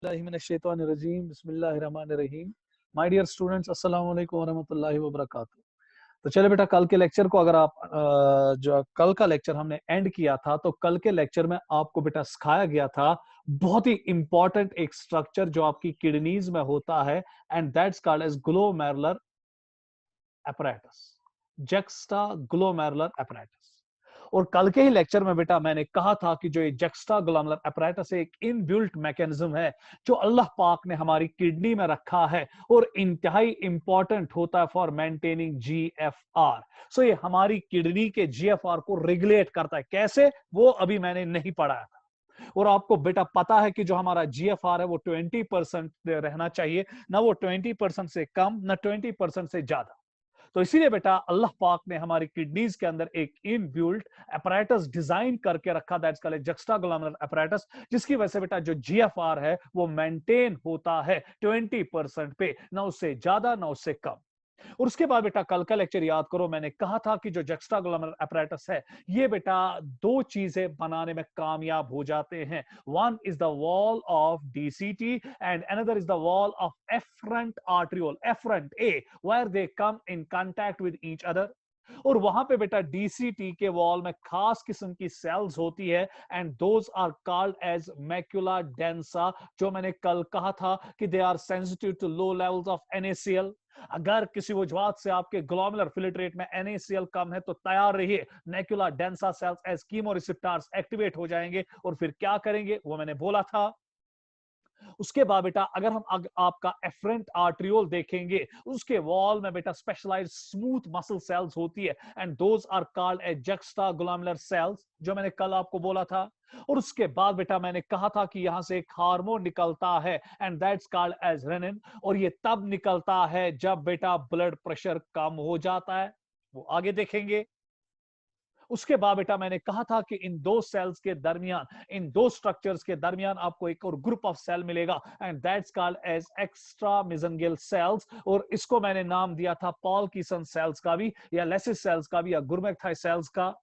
बिस्मिल्लाहिर्रहमानिर्रहीम बिस्मिल्लाहिर्रहमानिर्रहीम। My dear students, अस्सलाम वालेकुम वरहमतुल्लाहि वबरकातुहू। तो चले बेटा, कल के लेक्चर को अगर आप जो कल का लेक्चर हमने एंड किया था, तो कल के लेक्चर में आपको बेटा सिखाया गया था बहुत ही इंपॉर्टेंट एक स्ट्रक्चर जो आपकी किडनीज में होता है, and that's called as glomerular apparatus, juxtaglomerular apparatus। और कल के ही लेक्चर में बेटा मैंने कहा था कि जो ये जक्स्टा ग्लोमेरुलर apparatus है, एक इनबिल्ट मैकेनिज्म है जो अल्लाह पाक ने हमारी किडनी में रखा है और इंतहाई इंपॉर्टेंट होता है फॉर मेंटेनिंग जीएफआर। सो ये हमारी किडनी के जीएफआर को रेगुलेट करता है। कैसे, वो अभी मैंने नहीं पढ़ाया था। और आपको बेटा पता है कि जो हमारा जीएफआर है वो 20% रहना चाहिए, ना वो 20% से कम, ना 20% से ज्यादा। तो इसीलिए बेटा अल्लाह पाक ने हमारी किडनीज के अंदर एक इनबिल्ट apparatus डिजाइन करके रखा, that's called juxta glomerular apparatus, जिसकी वजह से बेटा जो जीएफआर है वो मेंटेन होता है 20% पे, ना उससे ज्यादा ना उससे कम। और उसके बाद बेटा कल का लेक्चर याद करो, मैंने कहा था कि जो जक्स्टा ग्लोमेरुलर apparatus है, ये बेटा दो चीजें बनाने में कामयाब हो जाते हैं। One is the wall of DCT and another is the wall of afferent arteriole, afferent a, where they come in contact with each other. और वहां पे बेटा डीसीटी के वॉल में खास किस्म की सेल्स होती है, and those are called as macula densa, जो मैंने कल कहा था कि they are sensitive to low levels of NaCl. अगर किसी वजह से आपके ग्लोमेरुलर फिल्ट्रेट में NaCl कम है, तो तैयार रहिए, macula densa cells as chemoreceptors activate हो जाएंगे और फिर क्या करेंगे वो मैंने बोला था। उसके बाद बेटा अगर हम आपका एफरेंट आर्ट्रियोल देखेंगे, उसके वॉल में बेटा स्पेशलाइज्ड स्मूथ मसल सेल्स होती है, and those are called as juxtaglomerular cells, जो मैंने कल आपको बोला था। और उसके बाद बेटा मैंने कहा था कि यहां से एक हार्मोन निकलता है, and that's called as renin, और ये तब निकलता है जब बेटा ब्लड प्रेशर कम हो जाता है, वो आगे देखेंगे। उसके बाद बेटा मैंने कहा था कि इन दो सेल्स के दरमियान, इन दो स्ट्रक्चर्स के दरमियान आपको एक और ग्रुप ऑफ सेल मिलेगा, and that's called as extra mesangial cells, और इसको मैंने नाम दिया था पॉलकिसन सेल्स का भी, या लेसिस सेल्स का भी, या गुरमेक्थाई सेल्स का।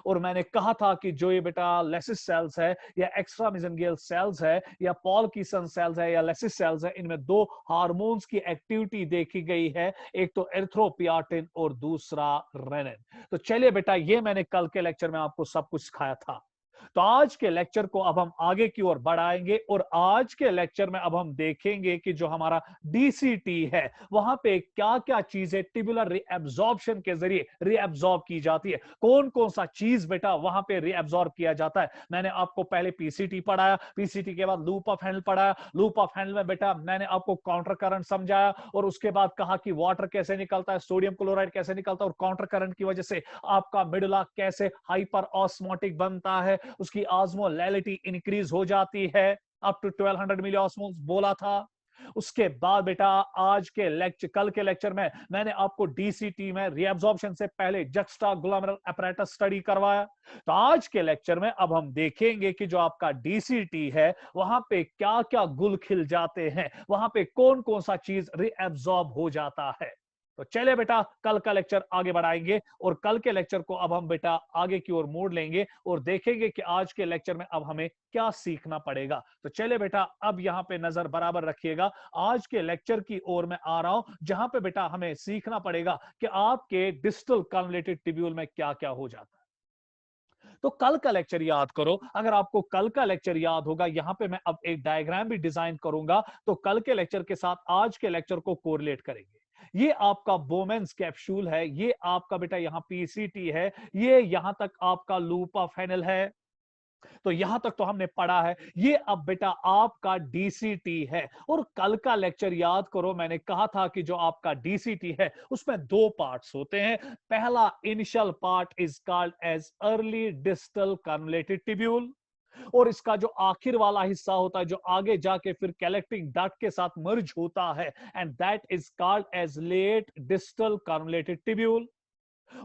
और मैंने कहा था कि जो ये बेटा लेसिस सेल्स है, या एक्स्ट्रा मेसेंगियल सेल्स है, या पॉलकिसन सेल्स है, या लेसिस सेल्स है, इनमें दो हार्मोन्स की एक्टिविटी देखी गई है, एक तो एरिथ्रोपियाटिन और दूसरा रेनिन। तो चलिए बेटा, ये मैंने कल के लेक्चर में आपको सब कुछ सिखाया था। तो आज के लेक्चर को अब हम आगे की ओर बढ़ाएंगे, और आज के लेक्चर में अब हम देखेंगे कि जो हमारा डीसीटी है, वहां पे क्या क्या चीजें ट्यूबुलर रीअब्जॉर्प्शन के जरिए रीअब्जॉर्ब की जाती है, कौन कौन सा चीज बेटा वहां पे रीअब्जॉर्ब किया जाता है। मैंने आपको पहले पीसीटी पढ़ाया, पीसीटी के बाद लूप ऑफ हैंडल पढ़ाया, लूप ऑफ हैंडल में बेटा मैंने आपको काउंटर करंट समझाया, और उसके बाद कहा कि वाटर कैसे निकलता है, सोडियम क्लोराइड कैसे निकलता है, और काउंटर करंट की वजह से आपका मिडुला कैसे हाइपर ऑस्मोटिक बनता है, उसकी ऑस्मोलैलिटी इंक्रीज हो जाती है अप टू 1200 मिली ऑस्मोल्स बोला था। उसके बाद बेटा आज के लेक्चर, कल के लेक्चर में मैंने आपको डीसीटी में रीअब्जॉर्प्शन से पहले जक्स्टा ग्लोमेरुलर apparatus स्टडी करवाया। तो आज के लेक्चर में अब हम देखेंगे कि जो आपका डीसीटी है, वहां पे क्या क्या गुल खिल जाते हैं, वहां पे कौन कौन सा चीज रीअब्जॉर्ब हो जाता है। तो चले बेटा कल का लेक्चर आगे बढ़ाएंगे, और कल के लेक्चर को अब हम बेटा आगे की ओर मोड़ लेंगे और देखेंगे कि आज के लेक्चर में अब हमें क्या सीखना पड़ेगा। तो चले बेटा अब यहां पे नजर बराबर रखिएगा, आज के लेक्चर की ओर मैं आ रहा हूं, जहां पे बेटा हमें सीखना पड़ेगा कि आपके डिस्टल कन्वोल्यूटेड ट्यूब्यूल में क्या क्या हो जाता है। तो कल का लेक्चर याद करो, अगर आपको कल का लेक्चर याद होगा, यहां पे मैं अब एक डायग्राम भी डिजाइन करूंगा, तो कल के लेक्चर के साथ आज के लेक्चर को कोरिलेट करेंगे। ये आपका बोमेंस कैप्सूल है, ये आपका बेटा यहां पीसीटी है, ये यहां तक आपका लूप ऑफ हैंडल है। तो यहां तक तो हमने पढ़ा है, ये अब बेटा आपका डीसीटी है। और कल का लेक्चर याद करो, मैंने कहा था कि जो आपका डीसीटी है उसमें दो पार्ट्स होते हैं। पहला initial part is called as early distal convoluted tubule, और इसका जो आखिर वाला हिस्सा होता है, जो आगे जाके फिर कलेक्टिंग डक्ट के साथ मर्ज होता है, and that is called as late distal convoluted tubule.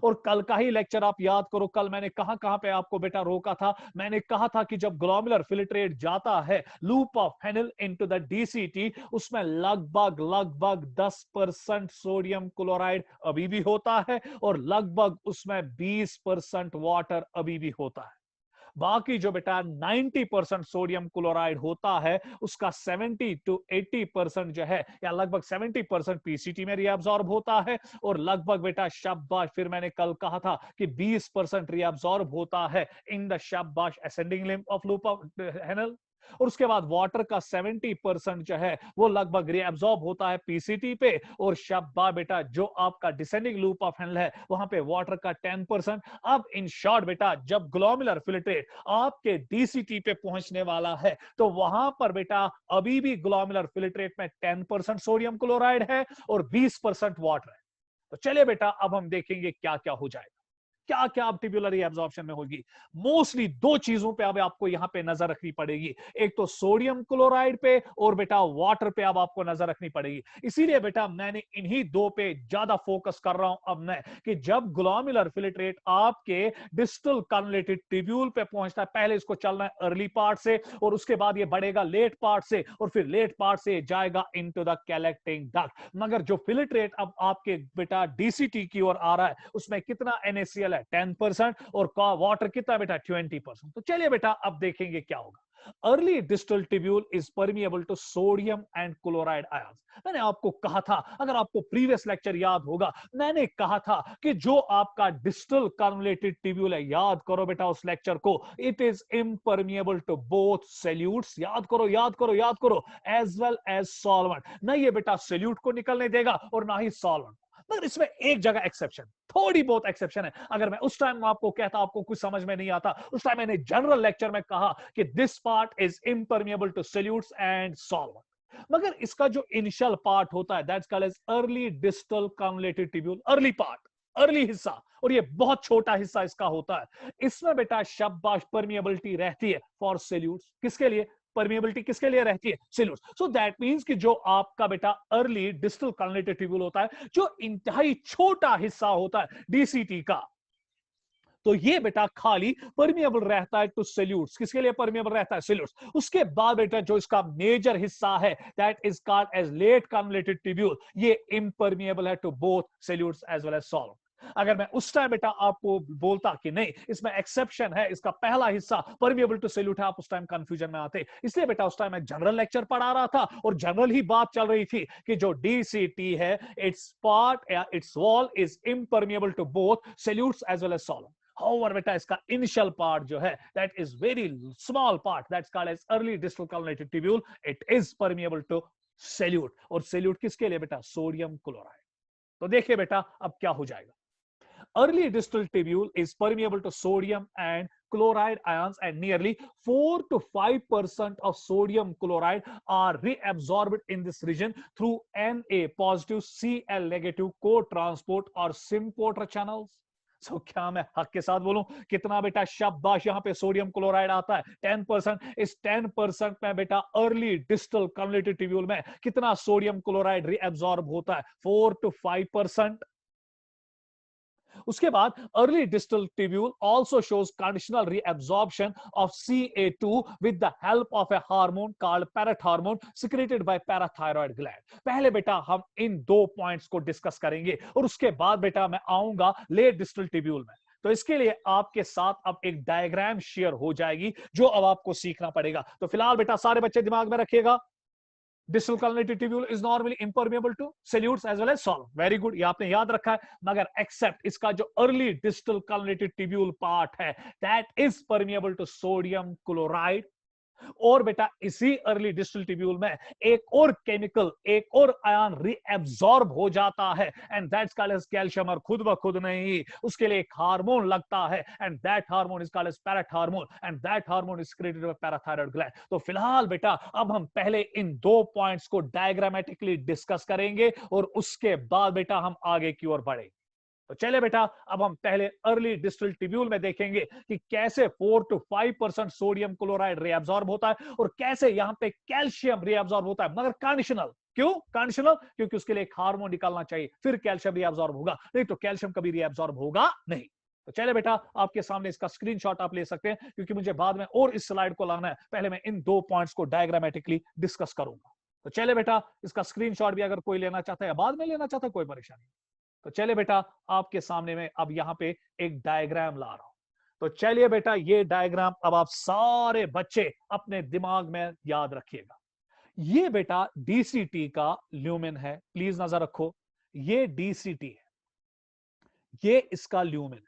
और कल का ही लेक्चर आप याद करो, कल मैंने कहां कहां पे आपको बेटा रोका था, मैंने कहा था कि जब ग्लोमेरुलर फिल्ट्रेट जाता है loop of Henle into the DCT, उसमें लगभग लगभग 10% सोडियम क्लोराइड अभी भी होता है, और लगभग उसमें 20% वाटर अभी भी होता है। बाकी जो बेटा 90% सोडियम क्लोराइड होता है उसका 70 to 80% जो है या लगभग 70% पीसीटी में रिएब्सॉर्ब होता है और लगभग बेटा शाबाश, फिर मैंने कल कहा था कि 20% रिएब्सॉर्ब होता है इन द शाबाश ascending limb of loop of Henle. और उसके बाद वाटर का 70% जो है वो लगभग रिएब्सॉर्ब होता है पीसीटी पे, और शाबाश बेटा जो आपका डिसेंडिंग लूप ऑफ हेनल है वहां पे वाटर का 10%। अब इन शॉर्ट बेटा जब ग्लोमेरुलर फिल्ट्रेट आपके डीसीटी पे पहुंचने वाला है तो वहां पर बेटा अभी भी ग्लोमेरुलर फिल्ट्रेट में 10% सोडियम क्लोराइड है और 20% वाटर है। तो चलिए बेटा अब हम देखेंगे क्या क्या हो जाएगा, क्या क्या अब ट्यूबुलर एब्जॉर्प्शन में होगी। मोस्टली दो चीजों पे अब आपको यहां पे नजर रखनी पड़ेगी, एक तो सोडियम क्लोराइड पे और बेटा वाटर पे अब आपको नजर रखनी पड़ेगी। इसीलिए बेटा मैंने इन्हीं दो पे ज्यादा फोकस कर रहा हूं अब मैं, कि जब ग्लोमेरुलर फिल्ट्रेट आपके डिस्टल कन्वलेटेड ट्यूब्यूल पे पहुंचता है, पहले इसको चलना है अर्ली पार्ट से और उसके बाद ये बढ़ेगा लेट पार्ट से और फिर लेट पार्ट से जाएगा इनटू द कलेक्टिंग डक्ट। मगर जो फिल्ट्रेट अब आपके बेटा डीसीटी की ओर आ रहा है उसमें कितना NaCl 10% और वाटर कितना बेटा 20%। तो चलिए बेटा अब देखेंगे क्या होगा। Early distal tubule is permeable to sodium and chloride ions. मैंने आपको कहा था, अगर आपको प्रीवियस लेक्चर याद होगा, मैंने कहा था कि जो आपका डिस्टल कन्वलेटेड ट्यूब्यूल है, याद करो बेटा उस लेक्चर को, it is impermeable to both solutes, याद करो याद करो याद करो, एज वेल एज सॉल्वेंट। ना ये बेटा सॉल्यूट को निकलने देगा और ना ही सॉल्वेंट। मगर इसमें एक जगह एक्सेप्शन, थोड़ी बहुत एक्सेप्शन है। अगर मैं उस टाइम आपको कहता आपको कुछ समझ में नहीं आता, उस टाइम मैंने जनरल लेक्चर में कहा कि this part is impermeable to solutes and solvent. मगर इसका जो इनिशियल पार्ट होता है that's called as early distal convoluted tubule, early part, early हिस्सा, और ये बहुत छोटा हिस्सा इसका होता है। इसमें बेटा शाबाश परमिएबिलिटी रहती है फॉर सॉल्यूट्स। किसके लिए परमिएबिलिटी, किसके लिए रहती है? सॉल्यूट्स। सो दैट मींस कि जो आपका बेटा अर्ली डिस्टल कन्वलेटेड ट्यूब्यूल होता है, जो इंतहाई छोटा हिस्सा होता है डीसीटी का, तो ये बेटा खाली परमिएबल रहता है टू सॉल्यूट्स। किसके लिए परमिएबल रहता है? सॉल्यूट्स। उसके बाद बेटा जो इसका मेजर हिस्सा है that is called as late convoluted tubule, ये इम्परमिएबल है to both solutes as well as solvent. अगर मैं उस टाइम बेटा आपको बोलता कि नहीं इसमें एक्सेप्शन है, इसका पहला हिस्सा परमिएबल टू सॉल्यूट है, आप उस टाइम कंफ्यूजन में आते। इसलिए बेटा उस टाइम मैं जनरल लेक्चर पढ़ा रहा था और जनरल ही बात चल रही थी कि जो डीसीटी है इट्स पार्ट या its wall is impermeable to both solutes as well as solvent. However, बेटा इसका इनिशियल पार्ट जो है that is very small part that's called as early distal cannulated tubule, it is permeable to solute। और solute किसके लिए बेटा? Sodium chloride. तो देखिए बेटा अब क्या हो जाएगा। Early distal tubule is permeable to sodium and chloride ions, and nearly 4 to 5% of sodium chloride are reabsorbed in this region through Na positive Cl negative co-transport or symporter channels। क्या मैं हक के साथ बोलूं, कितना बेटा शाबाश यहाँ पे सोडियम क्लोराइड आता है? 10%। इस 10% में बेटा अर्ली डिस्टल कन्वलेटेड ट्यूब्यूल में कितना सोडियम क्लोराइड रीअब्सॉर्ब होता है? 4 to 5%। उसके बाद early distal tubule also shows conditional reabsorption of Ca2 with the help of a hormone called parathormone secreted by parathyroid gland. पहले बेटा हम इन दो पॉइंट्स को डिस्कस करेंगे और उसके बाद बेटा मैं आऊंगा लेट डिस्टल ट्यूब्यूल में। तो इसके लिए आपके साथ अब एक डायग्राम शेयर हो जाएगी जो अब आपको सीखना पड़ेगा। तो फिलहाल बेटा सारे बच्चे दिमाग में रखिएगा, distal cannulated tubule is normally impermeable to solutes as well as solvent। Very good, ये आपने याद रखा है। मगर एक्सेप्ट इसका जो early distal convoluted tubule part है that is permeable to sodium chloride. और बेटा इसी अर्ली डिस्टल ट्यूब्यूल में एक और केमिकल, एक और आयन रीअब्सॉर्ब हो जाता है and that's called as calcium. और खुद ब खुद नहीं, उसके लिए एक हार्मोन लगता है and that hormone is called as parathormone and that hormone is secreted by parathyroid gland. तो फिलहाल बेटा अब हम पहले इन दो पॉइंट्स को डायग्रामेटिकली डिस्कस करेंगे और उसके बाद बेटा हम आगे की ओर बढ़ेंगे। तो चले बेटा अब हम पहले अर्ली डिस्टल ट्यूब्यूल में देखेंगे कि कैसे 4 to 5% सोडियम क्लोराइड रीअब्सॉर्ब होता है और कैसे यहां पे कैल्शियम रीअब्सॉर्ब होता है, मगर कंडीशनल। क्यों कंडीशनल? क्योंकि उसके लिए एक हार्मोन निकालना चाहिए, फिर कैल्शियम रीअब्सॉर्ब होगा, नहीं तो कैल्शियम कभी रीअब्सॉर्ब होगा नहीं। तो चले बेटा आपके सामने इसका स्क्रीनशॉट आप ले सकते हैं क्योंकि मुझे बाद में और इस स्लाइड को लाना है, पहले मैं इन दो पॉइंट्स को डायग्रामेटिकली डिस्कस करूंगा। तो चले बेटा इसका स्क्रीनशॉट भी अगर कोई लेना चाहता है या बाद में लेना चाहता है कोई परेशानी। तो चले बेटा आपके सामने में अब यहां पे एक डायग्राम ला रहा हूं। तो चलिए बेटा, ये डायग्राम अब आप सारे बच्चे अपने दिमाग में याद रखिएगा। ये बेटा डीसीटी का ल्यूमेन है, प्लीज नजर रखो। ये डीसीटी है, ये इसका ल्यूमेन है,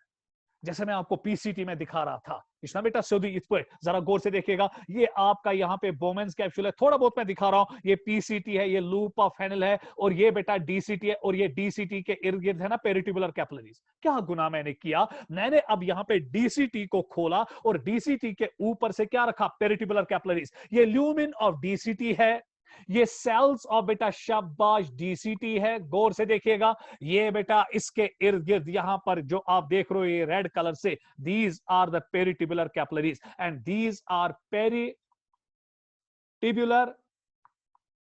जैसे मैं आपको पीसीटी में दिखा रहा था। कृष्णा बेटा सऊदी, इस पर जरा गौर से देखिएगा। ये आपका यहाँ पे बोमेंस कैप्सूल है, थोड़ा बहुत मैं दिखा रहा हूं। ये पीसीटी है, ये लूप ऑफ हेनल है, और ये बेटा डीसीटी है, और ये डीसीटी के इर्द गिर्द है ना पेरिट्यूबुलर कैपिलरीज। क्या गुनाह मैंने किया, मैंने अब यहाँ पे डीसीटी को खोला और डीसीटी के ऊपर से क्या रखा, पेरिट्यूबुलर कैपिलरीज। ये ल्यूमिन ऑफ डीसीटी है, ये सेल्स ऑफ बेटा शाबाश डीसीटी है, गौर से देखिएगा। ये बेटा इसके इर्द गिर्द यहां पर जो आप देख रहे हो ये रेड कलर से, these are the peritubular capillaries and these are peritubular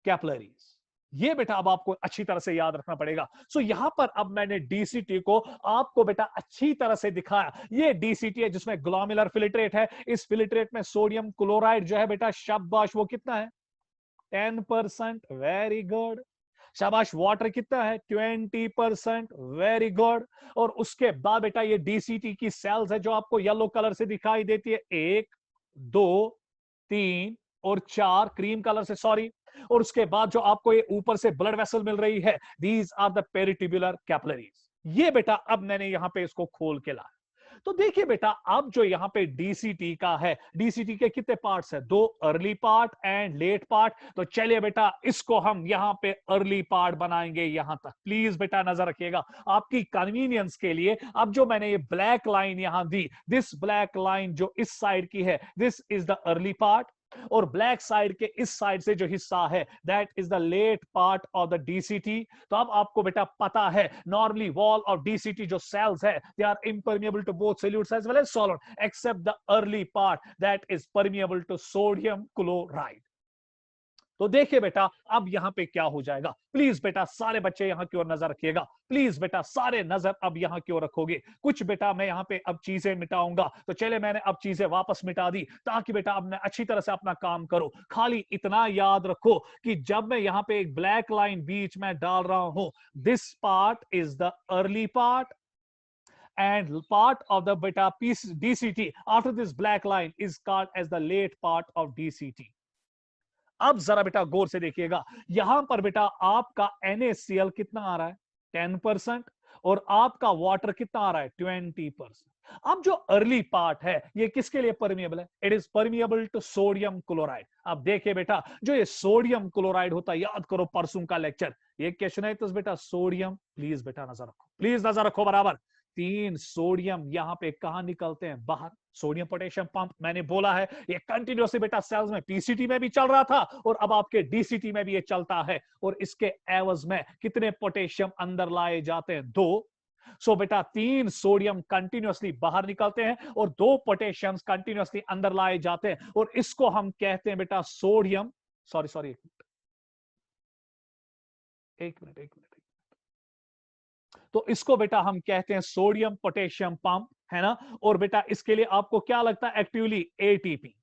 capillaries. ये बेटा अब आपको अच्छी तरह से याद रखना पड़ेगा। सो यहां पर अब मैंने डीसीटी को आपको बेटा अच्छी तरह से दिखाया। ये डीसीटी है जिसमें ग्लोमेरुलर फिल्ट्रेट है। इस फिल्ट्रेट में सोडियम क्लोराइड जो है बेटा शाबाश वो कितना है, 10%, वेरी गुड। शाबाश, वाटर कितना है, 20%, वेरी गुड। और उसके बाद बेटा ये डीसीटी की सेल्स है जो आपको येलो कलर से दिखाई देती है, 1 2 3 और 4 क्रीम कलर से, सॉरी। और उसके बाद जो आपको ये ऊपर से ब्लड वेसल मिल रही है, these are the peritubular capillaries. ये बेटा अब मैंने यहां पे इसको खोल के लाया। तो देखिए बेटा, अब जो यहां पे डीसीटी का है, डीसीटी के कितने पार्ट्स है, 2 early part and let part. तो चलिए बेटा इसको हम यहां पे अर्ली पार्ट बनाएंगे यहां तक। प्लीज बेटा नजर रखिएगा आपकी कन्वीनियंस के लिए। अब जो मैंने ये ब्लैक लाइन यहां दी, दिस ब्लैक लाइन जो इस साइड की है, this is the early part, और ब्लैक साइड के इस साइड से जो हिस्सा है that is the late part of the DCT. तो अब आपको बेटा पता है नॉर्मली वॉल ऑफ डीसीटी जो सेल्स है they are impermeable to both solutes as well as solid except the early part that is permeable to sodium chloride. तो देखिए बेटा अब यहां पे क्या हो जाएगा। प्लीज बेटा सारे बच्चे यहां की ओर नजर रखिएगा, प्लीज बेटा सारे नजर अब यहां की ओर रखोगे। कुछ बेटा मैं यहां पे अब चीजें मिटाऊंगा, तो चले मैंने अब चीजें वापस मिटा दी ताकि बेटा अब मैं अच्छी तरह से अपना काम करो। खाली इतना याद रखो कि जब मैं यहां पे एक ब्लैक लाइन बीच में डाल रहा हूं, this part is the early part and part of the beta piece DCT after this black line is called as the late part of DCT। अब जरा बेटा गौर से देखिएगा, यहां पर बेटा आपका NaCl कितना आ रहा है, 10%, और आपका वाटर कितना आ रहा है, 20%। अब जो अर्ली पार्ट है ये किसके लिए परमिएबल है, it is permeable to sodium chloride. अब देखिए बेटा जो ये सोडियम क्लोराइड होता है, याद करो परसों का लेक्चर, ये क्वेश्चन है तो बेटा सोडियम, प्लीज बेटा नजर रखो, प्लीज नजर रखो बराबर। 3 सोडियम यहां पे कहां निकलते हैं, बाहर। सोडियम पोटेशियम पंप मैंने बोला है ये कंटिन्यूसली बेटा सेल्स में पीसीटी में भी चल रहा था और अब आपके डीसीटी में भी ये चलता है। और इसके एवज में कितने पोटेशियम अंदर लाए जाते हैं, 2। सो बेटा 3 सोडियम कंटिन्यूसली बाहर निकलते हैं और 2 पोटेशियम कंटिन्यूसली अंदर लाए जाते हैं, और इसको हम कहते हैं बेटा सोडियम, सॉरी एक मिनट, तो इसको बेटा हम कहते हैं सोडियम पोटेशियम पंप, है ना। और बेटा इसके लिए आपको क्या लगता है, एक्टिवली एटीपी,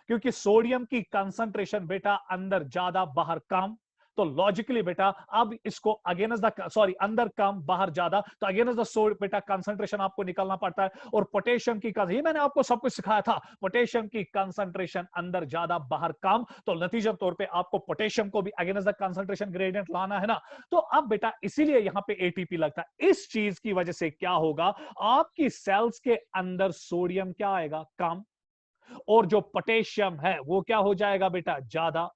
क्योंकि सोडियम की कंसंट्रेशन बेटा अंदर ज्यादा बाहर कम। तो लॉजिकली बेटा अब इसको अगेंस्ट द सॉरी अंदर कम बाहर ज्यादा, तो अगेंस्ट द सोड बेटा कंसंट्रेशन आपको निकलना पड़ता है। और पोटेशियम की ये मैंने आपको सब कुछ सिखाया था, पोटेशियम की कंसंट्रेशन अंदर ज्यादा बाहर कम, तो नतीजा तौर पे आपको पोटेशियम को भी अगेंस्ट द कंसंट्रेशन ग्रेडियंट लाना है ना। तो अब बेटा इसीलिए यहां पे एटीपी लगता है। इस चीज की वजह से क्या होगा, आपकी सेल्स के अंदर सोडियम क्या आएगा, कम, और जो पोटेशियम है वो क्या हो जाएगा बेटा, ज्यादा।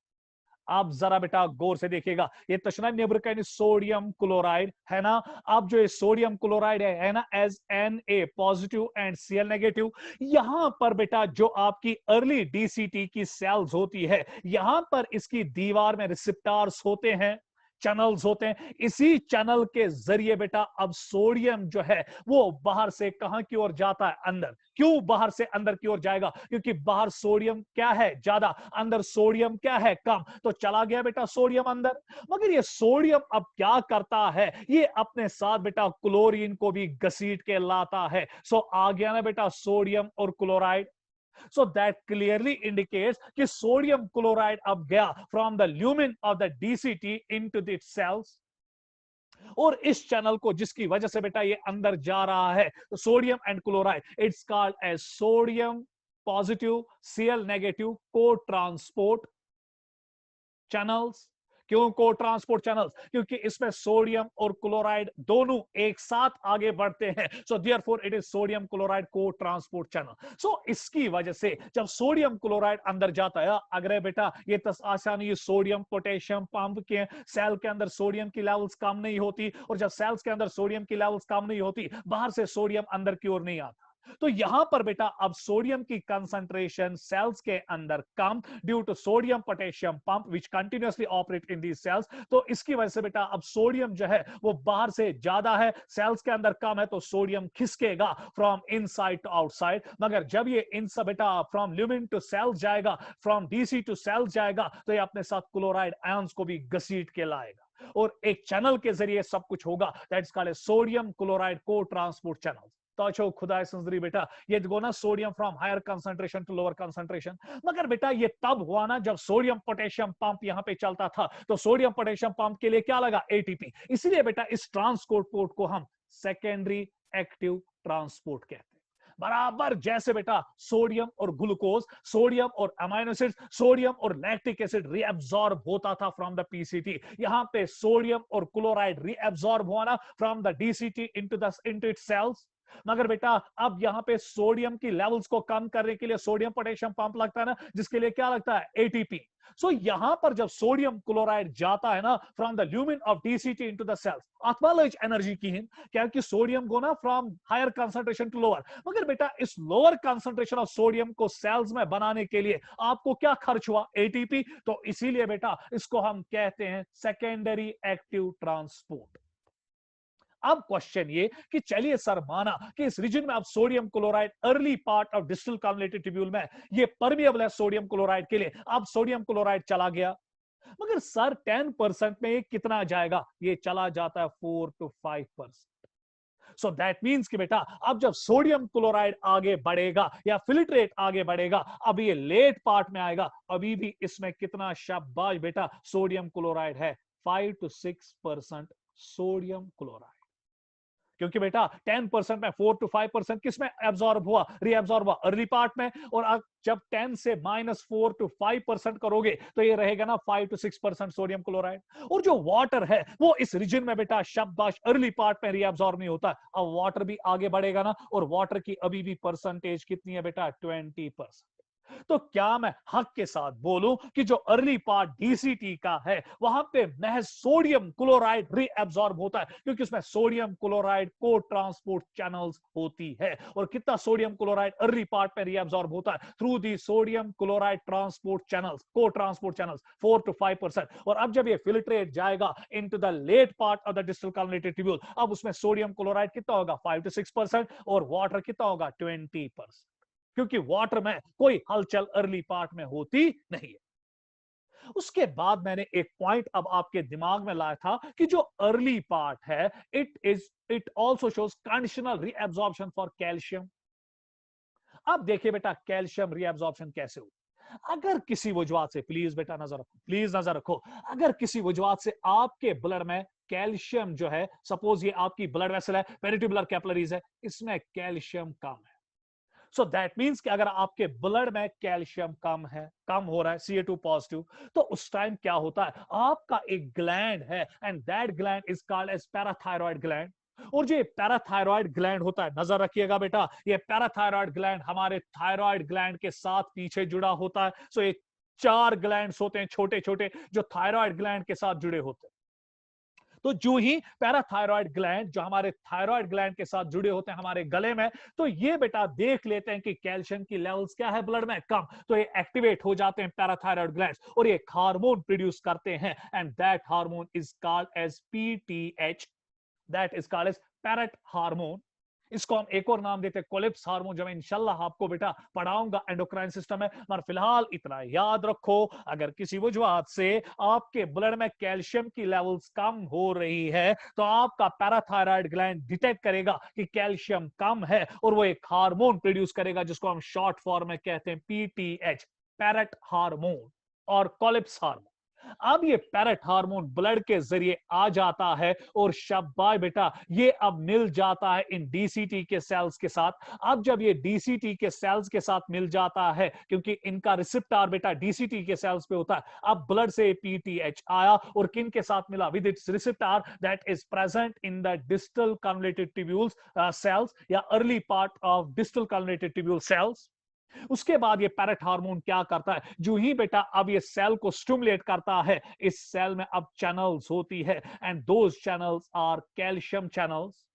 आप जरा बेटा गौर से देखिएगा, ये तशना नेब्रिक सोडियम क्लोराइड है ना। अब जो ये सोडियम क्लोराइड है ना, as Na positive and Cl negative, यहां पर बेटा जो आपकी अर्ली डीसीटी की सेल्स होती है, यहां पर इसकी दीवार में रिसेप्टर्स होते हैं, चैनल्स होते हैं। इसी चैनल के जरिए बेटा अब सोडियम जो है वो बाहर से कहां की ओर जाता है, अंदर। क्यों बाहर से अंदर की ओर जाएगा, क्योंकि बाहर सोडियम क्या है, ज्यादा, अंदर सोडियम क्या है, कम, तो चला गया बेटा सोडियम अंदर। मगर ये सोडियम अब क्या करता है, ये अपने साथ बेटा क्लोरीन को भी घसीट के लाता है। सो आ गया ना बेटा सोडियम और chloride. So that clearly indicates कि sodium chloride अब गया from the lumen of the DCT into the cells। और इस चैनल को जिसकी वजह से बेटा ये अंदर जा रहा है, तो sodium and chloride, it's called as sodium positive Cl negative cotransport channels. क्यों को ट्रांसपोर्ट चैनल्स? क्योंकि इसमें सोडियम और क्लोराइड दोनों एक साथ आगे बढ़ते हैं, so therefore it is sodium chloride cotransport channel. सो इसकी वजह से जब सोडियम क्लोराइड अंदर जाता है, अगर बेटा ये आसानी, ये सोडियम पोटेशियम पंप के सेल के अंदर सोडियम की लेवल्स कम नहीं होती, और जब सेल्स के अंदर सोडियम की लेवल्स कम नहीं होती, बाहर से सोडियम अंदर की ओर नहीं आता। तो यहां पर बेटा अब सोडियम की कंसंट्रेशन सेल्स के अंदर कम due to sodium potassium pump which continuously operate in these cells. तो इसकी वजह से बेटा अब सोडियम जो है वो बाहर से ज्यादा है, सेल्स के अंदर कम है, तो सोडियम खिसकेगा फ्रॉम इनसाइड टू आउटसाइड। मगर जब ये इन सब बेटा फ्रॉम ल्यूमिन टू सेल्स जाएगा, फ्रॉम डीसी टू सेल्स जाएगा, तो ये अपने साथ क्लोराइड आयंस को भी घसीट के लाएगा, और एक चैनल के जरिए सब कुछ होगा, that's called sodium chloride cotransport channel. तो अच्छो खुदा संजरी बेटा, ये देखो ना, sodium from higher concentration to lower concentration. मगर बेटा ये तब हुआ ना जब सोडियम पोटेशियम पंप यहां पे चलता था, तो सोडियम पोटेशियम पंप के लिए क्या लगा? एटीपी। इसलिए बेटा इस ट्रांसपोर्ट को हम सेकेंडरी एक्टिव ट्रांसपोर्ट कहते हैं। बराबर जैसे बेटा सोडियम और ग्लूकोज, सोडियम और अमाइनो एसिड्स, सोडियम और लैक्टिक एसिड रीअब्सॉर्ब होता था फ्रॉम द पीसीटी, यहां पे सोडियम और क्लोराइड रीअब्सॉर्ब हुआ ना from the DCT into its cells. मगर बेटा अब यहां पे सोडियम की लेवल्स को कम करने के लिए सोडियम पोटेशियम पंप लगता है ना, जिसके लिए क्या लगता है? एटीपी। सो यहां पर जब सोडियम क्लोराइड जाता है ना from the lumen of DCT into the cells, अथवा एनर्जी की हिन क्या कि सोडियम को ना from higher concentration to lower. मगर बेटा इस लोअर कंसंट्रेशन ऑफ सोडियम को सेल्स में बनाने के लिए आपको क्या खर्च हुआ? एटीपी। तो इसीलिए बेटा इसको हम कहते हैं सेकेंडरी एक्टिव ट्रांसपोर्ट। अब क्वेश्चन ये कि चलिए सर माना कि इस रीजन में अब sodium chloride early part of distal convoluted tubule में ये परमिएबल है सोडियम क्लोराइड के लिए, अब सोडियम क्लोराइड चला गया, मगर सर 10% में ये कितना जाएगा? ये चला जाता है 4 to 5%। सो दैट मीन्स कि बेटा अब जब सोडियम क्लोराइड आगे बढ़ेगा या फिल्ट्रेट आगे बढ़ेगा, अब ये लेट पार्ट में आएगा, अभी भी इसमें कितना? शाबाश बेटा, सोडियम क्लोराइड है 5 to 6% सोडियम क्लोराइड। क्योंकि बेटा 10% में 4 to 5% किसमें एब्सॉर्ब हुआ? रीएब्सॉर्ब हुआ अर्ली पार्ट में। और अब जब 10 से -4 to 5% करोगे तो ये रहेगा ना 5 to 6% सोडियम क्लोराइड। और जो वाटर है वो इस रीजन में बेटा शाबाश अर्ली पार्ट में रीएब्सॉर्ब नहीं होता। अब वाटर भी आगे बढ़ेगा ना, और वाटर की अभी भी परसेंटेज कितनी है बेटा? 20%। तो क्या मैं हक के साथ बोलूं कि जो अर्ली पार्ट डीसीटी का है वहां पे महज सोडियम क्लोराइड रीअब्सॉर्ब होता है, क्योंकि उसमें sodium chloride cotransport channels होती है। और कितना सोडियम क्लोराइड अर्ली पार्ट में रीअब्सॉर्ब होता है? Through the sodium chloride transport channels, cotransport channels 4 to 5%। और अब जब ये फिल्ट्रेट जाएगा into the late part of the distal convoluted tubule, अब उसमें सोडियम क्लोराइड कितना होगा? 5 to 6%, और वाटर कितना होगा? 20%। क्योंकि वाटर में कोई हलचल अर्ली पार्ट में होती नहीं है। उसके बाद मैंने एक पॉइंट अब आपके दिमाग में लाया था कि जो अर्ली पार्ट है it also shows conditional reabsorption for calcium. अब देखिए बेटा कैल्शियम रीअब्सॉर्प्शन कैसे हो। अगर किसी वजूहत से, प्लीज बेटा नजर रखो, प्लीज नजर रखो, अगर किसी वजूहत से आपके ब्लड में कैल्शियम जो है, सपोज ये आपकी ब्लड वेसल है, पेरिट्यूबुलर कैपिलरीज है, इसमें कैल्शियम कम है। सो दैट मीन्स कि अगर आपके ब्लड में कैल्शियम कम है, कम हो रहा है Ca2 पॉजिटिव, तो उस टाइम क्या होता है? आपका एक ग्लैंड है and that gland is called as parathyroid gland. और जो पैराथायरॉइड ग्लैंड होता है, नजर रखिएगा बेटा, ये पैराथायरॉइड ग्लैंड हमारे थायरॉइड ग्लैंड के साथ पीछे जुड़ा होता है। सो ये 4 ग्लैंड्स होते हैं छोटे छोटे जो थायरॉइड ग्लैंड के साथ जुड़े होते हैं। तो जो ही पैराथायरॉइड ग्लैंड जो हमारे थायरॉइड ग्लैंड के साथ जुड़े होते हैं हमारे गले में, तो ये बेटा देख लेते हैं कि कैल्शियम की लेवल्स क्या है ब्लड में? कम। तो ये एक्टिवेट हो जाते हैं पैराथायरॉइड ग्लैंड्स, और ये हार्मोन प्रोड्यूस करते हैं, and that hormone is called as PTH, that is called as parathormone. इसको हम एक और नाम देते हैं कोलिप्स हार्मोन, जो मैं इंशाल्लाह आपको बेटा पढ़ाऊंगा एंडोक्राइन सिस्टम में। मगर फिलहाल इतना याद रखो, अगर किसी वजह से आपके ब्लड में कैल्शियम की लेवल्स कम हो रही है, तो आपका पैराथायरॉइड ग्लैंड डिटेक्ट करेगा कि कैल्शियम कम है, और वो एक हार्मोन प्रोड्यूस करेगा जिसको हम शॉर्ट फॉर्म में कहते हैं पीटीएच, पैरेट हार्मोन और कोलिप्स हार्मोन। अब ये पैरेट हार्मोन ब्लड के जरिए आ जाता है और शाबाश बेटा ये अब मिल जाता है इन डीसीटी के सेल्स के साथ। अब जब ये डीसीटी के सेल्स के साथ मिल जाता है, क्योंकि इनका रिसेप्टर बेटा डीसीटी के सेल्स पे होता है, अब ब्लड से पीटीएच आया और किन के साथ मिला? With its receptor that is present in the distal convoluted tubules cells या early part of distal convoluted tubule cells. उसके बाद ये पैरेट हार्मोन क्या करता है? जो ही बेटा अब ये सेल को स्टिमुलेट करता है, इस सेल में अब चैनल्स होती है and those channels are calcium channels.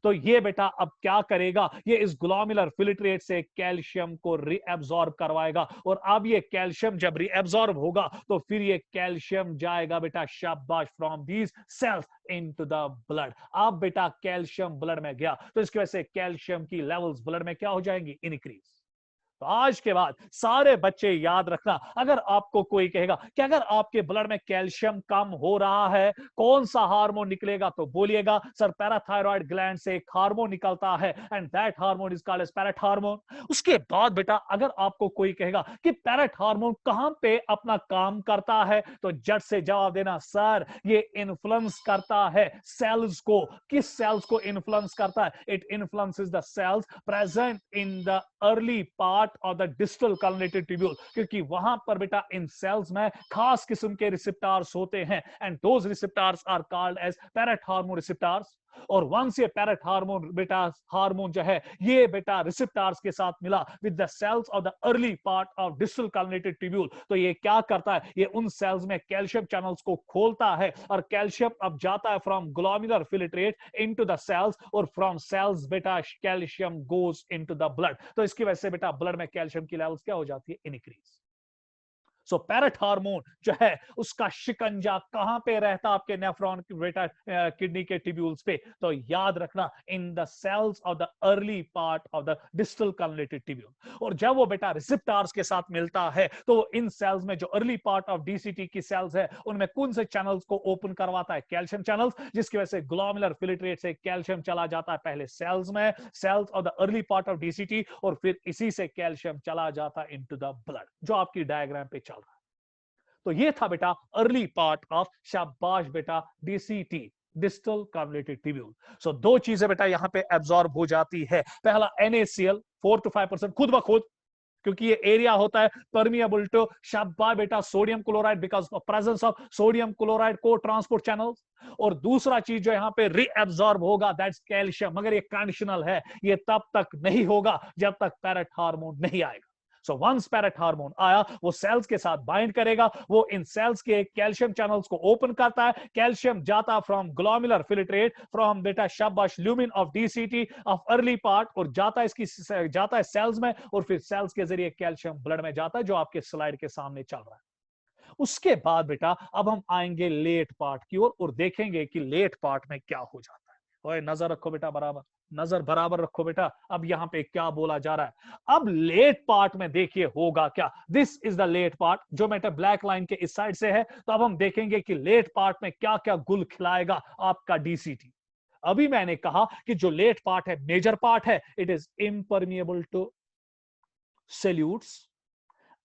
तो ये बेटा अब क्या करेगा? ये इस ग्लोमेरुलर फिल्ट्रेट से कैल्शियम को रीअब्सॉर्ब करवाएगा और अब ये कैल्शियम जब रीअब्सॉर्ब होगा तो फिर ये कैल्शियम जाएगा बेटा शाबाश from these cells into the blood. अब बेटा कैल्शियम ब्लड में गया तो इसकी वजह से कैल्शियम की लेवल्स ब्लड में क्या हो जाएंगी? इंक्रीज। तो आज के बाद सारे बच्चे याद रखना, अगर आपको कोई कहेगा कि अगर आपके ब्लड में कैल्शियम कम हो रहा है कौन सा हार्मोन निकलेगा, तो बोलिएगा सर पैराथायरॉयड ग्लैंड से एक हार्मोन निकलता है and that hormone is called as parathormone. उसके बाद बेटा अगर आपको कोई कहेगा कि पैरेट हार्मोन कहां पे अपना काम करता है, तो झट से जवाब देना सर ये इन्फ्लुएंस करता है सेल्स को। किस सेल्स को इन्फ्लुएंस करता है? It influences the cells present in the early part और द डिस्टल कन्वोल्यूटेड ट्यूब्यूल, क्योंकि वहां पर बेटा इन सेल्स में खास किस्म के रिसेप्टर्स होते हैं and those receptors are called as parathormone receptors. और वंस ये पैरेट हार्मोन बेटा हार्मोन जो है ये बेटा रिसेप्टर्स के साथ मिला with the cells of the early part of distal convoluted tubule, तो ये क्या करता है? ये उन सेल्स में कैल्शियम चैनल्स को खोलता है और कैल्शियम अब जाता है from glomerular filtrate into the cells और फ्रॉम सेल्स बेटा calcium goes into the blood. तो इसकी वजह से बेटा ब्लड में कैल्शियम की लेवल्स क्या हो जाती है? इंक्रीज। सो पैरेट हार्मोन जो है उसका शिकंजा कहां पे रहता है? आपके नेफ्रॉन बेटा किडनी के ट्यूब्यूल्स पे। तो याद रखना in the cells of the early part of the distal convoluted tubule. और जब वो बेटा रिसेप्टर्स के साथ मिलता है तो इन सेल्स में जो अर्ली पार्ट ऑफ डीसीटी की सेल्स है उनमें कौन से चैनल्स को ओपन करवाता है? कैल्शियम चैनल्स, जिसकी वजह से ग्लोमेरुलर फिल्ट्रेट से कैल्शियम चला जाता है पहले सेल्स में, cells of the early part of DCT, और फिर इसी से कैल्शियम चला जाता है इनटू द ब्लड, जो आपकी डायग्राम पे चल रहा है। तो ये था बेटा अर्ली पार्ट ऑफ शाबाश बेटा डीसीटी, डिस्टल कन्वोल्यूटेड ट्यूब्यूल। सो दो चीजें बेटा यहां पे एब्सॉर्ब हो जाती है। पहला NaCl 4 to 5% खुद ब खुद, क्योंकि ये एरिया होता है परमिएबल टू शाबाश बेटा sodium chloride because of presence of sodium chloride cotransport channels. और दूसरा चीज जो यहां पे रीअब्सॉर्ब होगा दैट्स कैल्शियम, मगर ये कंडीशनल है, ये तब तक नहीं होगा जब तक पैरेट हार्मोन नहीं आएगा। सो वंस पैरेट हार्मोन आया वो सेल्स के साथ बाइंड करेगा, वो इन सेल्स के कैल्शियम चैनल्स को ओपन करता है, कैल्शियम जाता फ्रॉम ग्लोमेरुलर फिल्ट्रेट फ्रॉम बेटा शाबाश lumen of DCT of early part और जाता है सेल्स में, और फिर सेल्स के जरिए कैल्शियम ब्लड में जाता है, जो आपके स्लाइड के सामने चल रहा है। उसके बाद बेटा अब हम आएंगे लेट पार्ट की ओर और देखेंगे कि लेट पार्ट में क्या हो जाता है। ओए नजर रखो बेटा, बराबर नजर बराबर रखो बेटा। अब यहां पे क्या बोला जा रहा है? अब लेट पार्ट में देखिए होगा क्या। This is the late part जो बेटा ब्लैक लाइन के इस साइड से है। तो अब हम देखेंगे कि लेट पार्ट में क्या क्या गुल खिलाएगा आपका डीसीटी। अभी मैंने कहा कि जो लेट पार्ट है मेजर पार्ट है, it is impermeable to solutes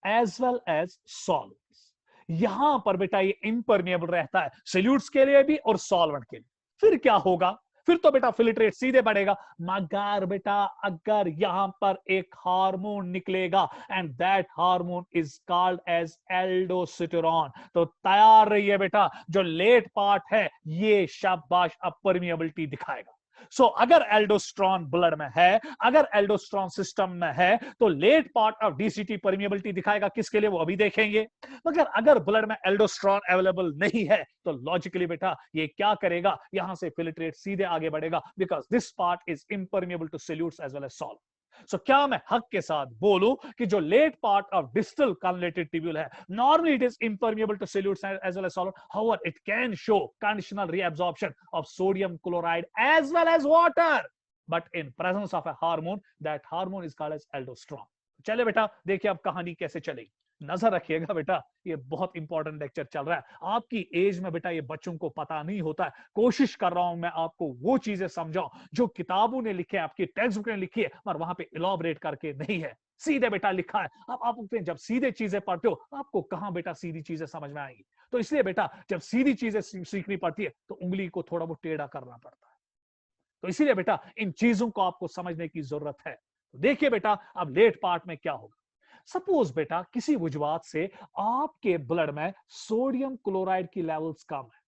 as well as solvents. यहां पर बेटा ये इम्परमिएबल रहता है सोल्यूट्स के लिए भी और सॉल्वेंट के लिए। फिर क्या होगा? फिर तो बेटा फिल्ट्रेट सीधे बढ़ेगा, मगर बेटा अगर यहां पर एक हार्मोन निकलेगा and that hormone is called as aldosterone, तो तैयार रहिए बेटा, जो लेट पार्ट है ये शाबाश अब परमिएबिलिटी दिखाएगा। सो अगर एल्डोस्ट्रॉन ब्लड में है, अगर एल्डोस्ट्रॉन सिस्टम में है, तो late part of DCT permeability दिखाएगा। किसके लिए? वो अभी देखेंगे। मगर अगर ब्लड में एल्डोस्ट्रॉन अवेलेबल नहीं है तो लॉजिकली बेटा ये क्या करेगा? यहां से फिल्ट्रेट सीधे आगे बढ़ेगा, because this part is impermeable to solutes as well as salt. So क्या मैं हक के साथ बोलूं कि जो late part of distal convoluted tubule है, normally it is impermeable to solutes as well as solvent, however it can show conditional reabsorption of sodium chloride as well as water, but in presence of a hormone, that hormone is called as aldosterone. चले बेटा देखिए अब कहानी कैसे चलेगी। नजर रखिएगा बेटा, ये बहुत इंपॉर्टेंट लेक्चर चल रहा है। आपकी एज में बेटा ये बच्चों को पता नहीं होता है। कोशिश कर रहा हूं मैं आपको वो चीजें समझाऊं जो किताबों ने लिखे, आपकी टेक्स्ट बुक ने लिखी है, पर वहां पे इलॉबरेट करके नहीं है। सीधे बेटा लिखा है। अब आप अपने जब सीधे चीजें पढ़ते हो आपको कहां बेटा सीधी चीजें समझ में आएंगी। तो इसलिए बेटा जब सीधी चीजें सीखनी पड़ती है तो उंगली को थोड़ा बहुत टेढ़ा करना पड़ता है। तो इसीलिए बेटा इन चीजों को आपको समझने की जरूरत है। तो देखिए बेटा अब लेट पार्ट में क्या होगा। सपोज बेटा किसी वजूहत से आपके ब्लड में सोडियम क्लोराइड की लेवल्स कम है।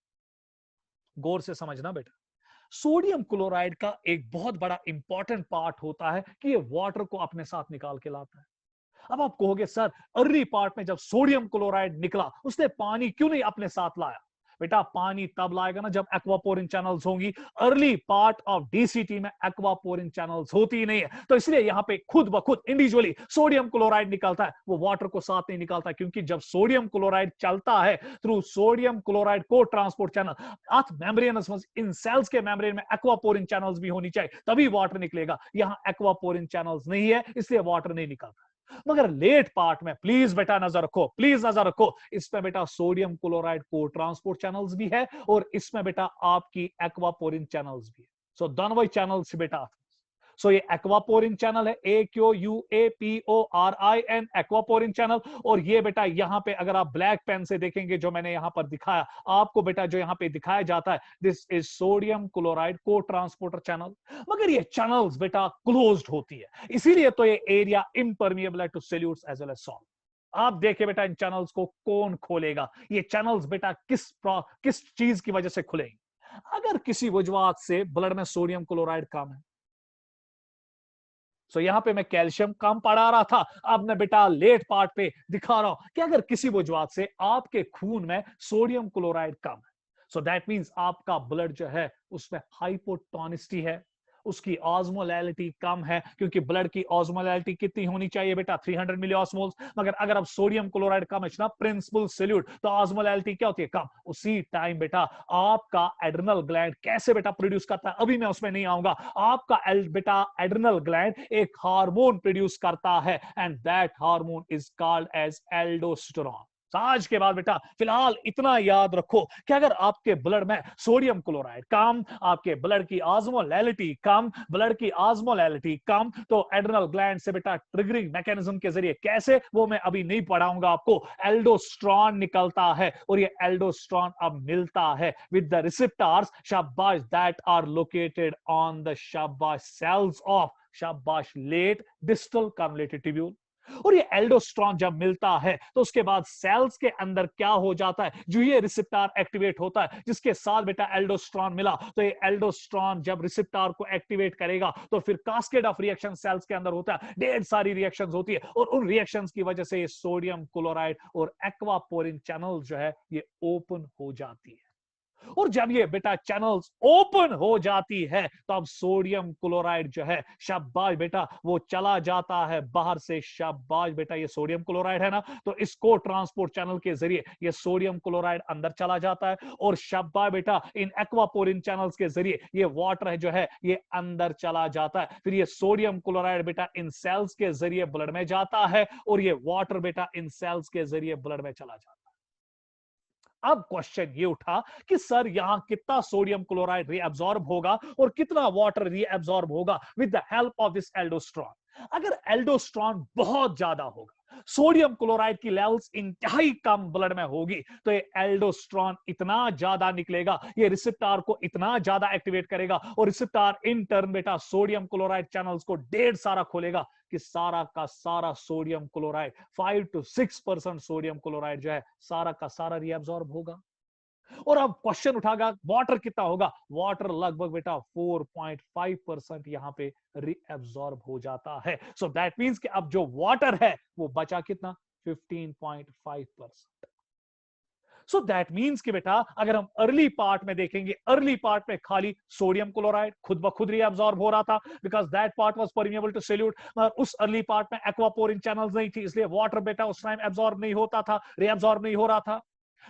गौर से समझना बेटा, सोडियम क्लोराइड का एक बहुत बड़ा इंपॉर्टेंट पार्ट होता है कि ये वाटर को अपने साथ निकाल के लाता है। अब आप कहोगे सर अर्ली पार्ट में जब सोडियम क्लोराइड निकला उसने पानी क्यों नहीं अपने साथ लाया। बेटा पानी तब लाएगा ना जब एक्वापोरिन चैनल्स होंगी। अर्ली पार्ट ऑफ डीसीटी में एक्वापोरिन चैनल्स होती ही नहीं है। तो इसलिए यहां पे खुद ब खुद इंडिविजुअली सोडियम क्लोराइड निकलता है, वो वाटर को साथ नहीं निकालता। क्योंकि जब सोडियम क्लोराइड चलता है through sodium chloride cotransport channel अर्थ मेम्ब्रेनस में, इन सेल्स के मेम्ब्रेन में एक्वापोरिन चैनल्स भी होनी चाहिए तभी वाटर निकलेगा। यहां एक्वापोरिन चैनल्स नहीं है इसलिए वाटर नहीं निकलता। मगर लेट पार्ट में प्लीज बेटा नजर रखो, प्लीज नजर रखो, इसमें बेटा sodium chloride cotransport channels भी है और इसमें बेटा आपकी एक्वापोरिन चैनल्स भी है। सो दोनों ही चैनल्स बेटा। सो ये एक्वापोरिन चैनल है, AQUAPORIN एक्वापोरिन चैनल। और ये बेटा यहां पे अगर आप ब्लैक पेन से देखेंगे जो मैंने यहां पर दिखाया आपको बेटा, जो यहां पे दिखाया जाता है दिस इज सोडियम क्लोराइड को ट्रांसपोर्टर चैनल। मगर ये चैनल्स बेटा क्लोज्ड होती है, इसीलिए तो ये एरिया इम्परमिएबल है to solutes as well as salt. आप देखिए बेटा इन चैनल्स को कौन खोलेगा। ये चैनल्स बेटा किस चीज की वजह से खुलेंगे। अगर किसी वजूहत से ब्लड में सोडियम क्लोराइड कम है, सो यहां पे मैं कैल्शियम कम पढ़ा रहा था, अब मैं बेटा लेट पार्ट पे दिखा रहा हूं कि अगर किसी वजूहत से आपके खून में सोडियम क्लोराइड कम है, सो दैट मींस आपका ब्लड जो है उसमें हाइपोटोनिसिटी है, उसकी ऑस्मोलैलिटी कम है। क्योंकि ब्लड की ऑस्मोलैलिटी कितनी होनी चाहिए बेटा 300 मिली ऑस्मोल्स। मगर अगर अब सोडियम क्लोराइड कम है ना प्रिंसिपल सॉल्यूट, तो ऑस्मोलैलिटी क्या होती है कम। उसी टाइम बेटा आपका एड्रिनल ग्लैंड कैसे बेटा प्रोड्यूस करता है, अभी मैं उसमें नहीं आऊंगा। आपका बेटा एड्रिनल ग्लैंड एक हार्मोन प्रोड्यूस करता है and that hormone is called as aldosterone. आज के बाद बेटा फिलहाल इतना याद रखो कि अगर आपके ब्लड में सोडियम क्लोराइड कम, आपके ब्लड की ऑस्मोलैलिटी कम, ब्लड की ऑस्मोलैलिटी कम, तो एड्रिनल ग्लैंड से बेटा ट्रिगरिंग मैकेनिज्म के जरिए कैसे, वो मैं अभी नहीं पढ़ाऊंगा आपको, एल्डोस्ट्रॉन निकलता है। और ये एल्डोस्ट्रॉन अब मिलता है विद द रिसेप्टर्स शाबाश that are located on the शाबाश सेल्स ऑफ शाबाश लेट डिस्टल कार्बोनेटेड ट्यूब्यूल। और ये एल्डोस्ट्रॉन जब मिलता है तो उसके बाद सेल्स के अंदर क्या हो जाता है, जो ये रिसेप्टर एक्टिवेट होता है जिसके साथ बेटा एल्डोस्ट्रॉन मिला, तो ये एल्डोस्ट्रॉन जब रिसेप्टर को एक्टिवेट करेगा तो फिर कास्केड ऑफ रिएक्शन सेल्स के अंदर होता है, ढेर सारी रिएक्शंस होती है और उन रिएक्शंस की वजह से ये सोडियम क्लोराइड और एक्वापोरिन चैनल जो है ये ओपन हो जाती है। और जब ये बेटा चैनल्स ओपन हो जाती है तो अब सोडियम क्लोराइड जो है शाबाश बेटा वो चला जाता है बाहर से। शाबाश बेटा ये सोडियम क्लोराइड है ना, तो इसको ट्रांसपोर्ट चैनल के जरिए ये सोडियम क्लोराइड अंदर चला जाता है और शाबाश बेटा इन एक्वापोरिन चैनल्स के जरिए ये वाटर है जो है ये अंदर चला जाता है। फिर ये सोडियम क्लोराइड बेटा इन सेल्स के जरिए ब्लड में जाता है और ये वाटर बेटा इन सेल्स के जरिए ब्लड में चला जाता है। अब क्वेश्चन ये उठा कि सर यहां कितना सोडियम क्लोराइड रीअब्सॉर्ब होगा और कितना वाटर रीअब्सॉर्ब होगा with the help of this aldosterone. अगर एल्डोस्ट्रॉन बहुत ज्यादा होगा, सोडियम क्लोराइड की लेवल्स इंतहाई कम ब्लड में होगी, तो ये एल्डोस्ट्रॉन इतना ज्यादा निकलेगा, ये रिसेप्टर को इतना ज्यादा एक्टिवेट करेगा और रिसेप्टर इन टर्न बेटा सोडियम क्लोराइड चैनल्स को ढेर सारा खोलेगा कि सारा का सारा sodium chloride 5 to 6% sodium chloride जो है सारा का सारा रीअब्सॉर्ब होगा। और अब क्वेश्चन उठागा वाटर कितना होगा, वाटर लगभग बेटा 4.5% यहां पे रीअब्सॉर्ब हो जाता है। सो दैट मींस कि अब जो वाटर है वो बचा कितना 15.5%। सो दैट मींस कि बेटा अगर हम अर्ली पार्ट में देखेंगे, अर्ली पार्ट में खाली सोडियम क्लोराइड खुद ब खुद रीअब्सॉर्ब हो रहा था because that part was permeable to solute. मगर उस अर्ली पार्ट में एक्वापोरिन चैनल्स नहीं थी इसलिए वाटर बेटा उस टाइम एब्सॉर्ब नहीं होता था, रीअब्सॉर्ब नहीं हो रहा था।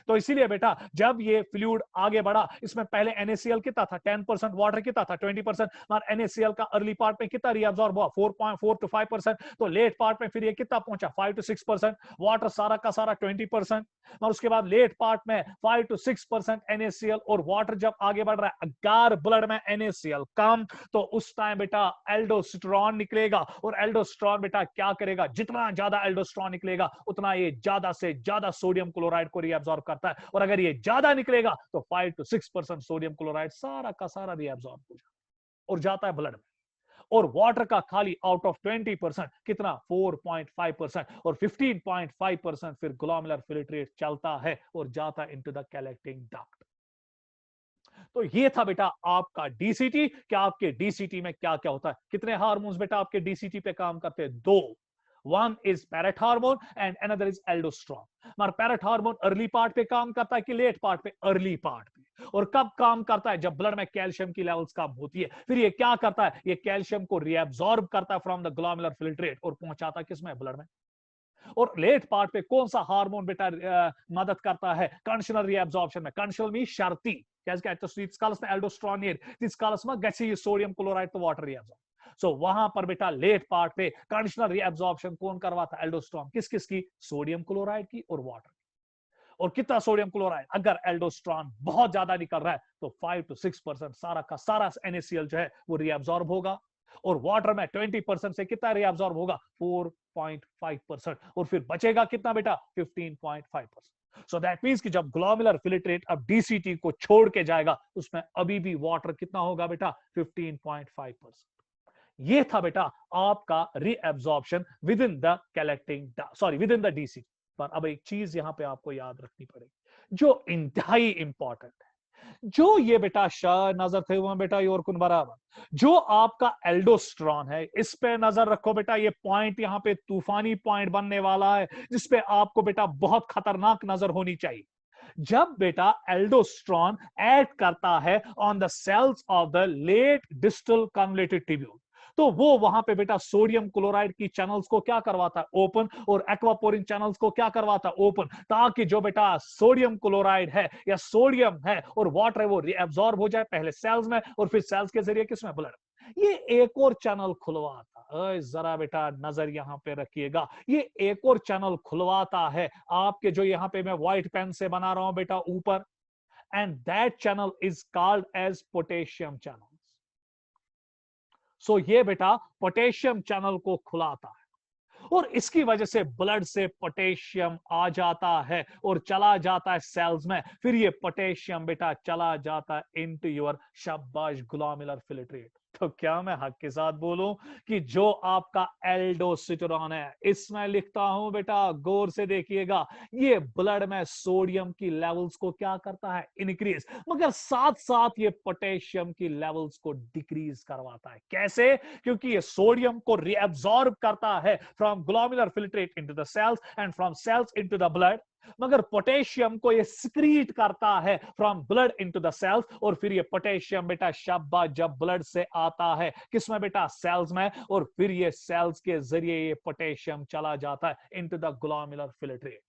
तो इसीलिए बेटा जब ये फ्लूइड आगे बढ़ा, इसमें पहले NaCl कितना था 10%, वाटर कितना था 20%, और NaCl का अर्ली पार्ट में कितना रीअब्सॉर्ब हुआ 4.4 to 5%, तो लेट पार्ट में फिर ये कितना पहुंचा 5 to 6%, वाटर सारा का सारा 20%, और उसके बाद लेट पार्ट में 5 to 6% NaCl, और वाटर जब आगे बढ़ रहा है, अगर ब्लड में NaCl कम, तो उस टाइम बेटा एल्डोस्टेरॉन निकलेगा, और एल्डोस्टेरॉन बेटा क्या करेगा, जितना ज्यादा एल्डोस्टेरॉन निकलेगा उतना ये ज्यादा से ज्यादा सोडियम क्लोराइड को रीअब्सॉर्ब करता है, और अगर ये ज्यादा निकलेगा तो 5 to 6% सोडियम क्लोराइड सारा का सारा रीअब्सॉर्ब हो जाता है और जाता है ब्लड में। और वाटर का खाली आउट ऑफ 20% कितना 4.5%, और 15.5% फिर ग्लोमेरुलर फिल्ट्रेट चलता है और जाता है इनटू द कलेक्टिंग डक्ट। तो ये था बेटा आपका डीसीटी। क्या आपके डीसीटी में क्या क्या होता है, कितने हार्मोन्स बेटा आपके डीसीटी पे काम करते हैं, दो। One is parrot hormone and another is aldosterone. मगर पैरेट हार्मोन अर्ली पार्ट पे काम करता है कि लेट पार्ट पे, अर्ली पार्ट पे। और कब काम करता है, जब ब्लड में कैल्शियम की लेवल्स कम होती है, फिर ये क्या करता है, ये कैल्शियम को रीअब्सॉर्ब करता है फ्रॉम द ग्लोमेरुलर फिल्ट्रेट और पहुंचाता है किसमें, ब्लड में। और लेट पार्ट पे कौन सा हार्मोन बेटा मदद करता है कंडीशनल रीअब्सॉर्प्शन में, कंडीशनल मीन शर्ती, कैसे कहते हैं इसका एल्डोस्टेरोन इसका गैसी सोडियम क्लोराइड तो वाटर रीअब्सॉर्ब। सो वहां पर बेटा लेट पार्ट पे कंडीशनल रीअब्सॉर्प्शन कौन करवाता है, एल्डोस्टेरोन। किस किस की, सोडियम क्लोराइड की और वाटर। और कितना सोडियम क्लोराइड, अगर एल्डोस्टेरोन बहुत ज्यादा निकल रहा है तो 5 to 6% सारा का सारा NaCl जो है वो रीअब्सॉर्ब होगा, और वाटर में 20% से कितना रीअब्सॉर्ब होगा 4.5%, और फिर बचेगा कितना बेटा 15.5%। सो दैट मींस कि जब ग्लोमेरुलर फिल्ट्रेट अब डीसीटी को छोड़ के जाएगा, उसमें अभी भी वाटर कितना होगा बेटा 15.5%। ये था बेटा आपका reabsorption with in the collecting, sorry with in the DCT. पर अब एक चीज यहां पे आपको याद रखनी पड़ेगी जो इंतहाई इंपॉर्टेंट है, जो ये बेटा शाह नजर थे वो बेटा और कुन बराबर, जो आपका एल्डोस्टेरोन है, इस पे नजर रखो बेटा। ये पॉइंट यहाँ पे तूफानी पॉइंट बनने वाला है, जिसपे आपको बेटा बहुत खतरनाक नजर होनी चाहिए। जब बेटा एल्डोस्टेरोन ऐड करता है on the cells of the late distal convoluted tubule, तो वो वहां पे बेटा सोडियम क्लोराइड की चैनल्स को क्या करवाता है, ओपन, और एक्वापोरिन चैनल्स को क्या करवाता है, ओपन, ताकि जो बेटा सोडियम क्लोराइड है या सोडियम है और वाटर है वो रीअब्सॉर्ब हो जाए पहले सेल्स में, और फिर सेल्स के जरिए किसमें, ब्लड। ये एक और चैनल खुलवाता है, जरा बेटा नजर यहां पे रखिएगा, ये एक और चैनल खुलवाता है आपके, जो यहां पे मैं व्हाइट पेन से बना रहा हूं बेटा ऊपर, and that channel is called as potassium channel. So ये बेटा पोटेशियम चैनल को खुलाता है, और इसकी वजह से ब्लड से पोटेशियम आ जाता है और चला जाता है सेल्स में, फिर ये पोटेशियम बेटा चला जाता है इनटू योर शाबाश ग्लोमेरुलर फिल्ट्रेट। तो क्या मैं हक के साथ बोलूं कि जो आपका एल्डोस्टेरोन है, इसमें लिखता हूं बेटा गौर से देखिएगा, ये ब्लड में सोडियम की लेवल्स को क्या करता है, इनक्रीज, मगर साथ साथ ये पोटेशियम की लेवल्स को डिक्रीज करवाता है। कैसे, क्योंकि ये सोडियम को रीअब्सॉर्ब करता है from glomerular filtrate into the cells and from cells into the blood, मगर पोटेशियम को ये सिक्रीट करता है from blood into the cells, और फिर ये पोटेशियम बेटा शाबाश जब ब्लड से आता है किसमें बेटा, सेल्स में, और फिर ये सेल्स के जरिए ये पोटेशियम चला जाता है into the glomerular filtrate.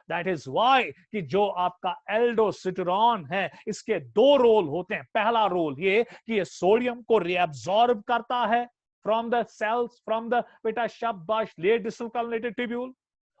That is why कि जो आपका एल्डोस्टेरोन है, इसके दो रोल होते हैं। पहला रोल ये कि ये सोडियम को रीअब्सॉर्ब करता है from the cells, from the बेटा शाबाश लेट डिस्टल कन्वलेटेड ट्यूब्यूल,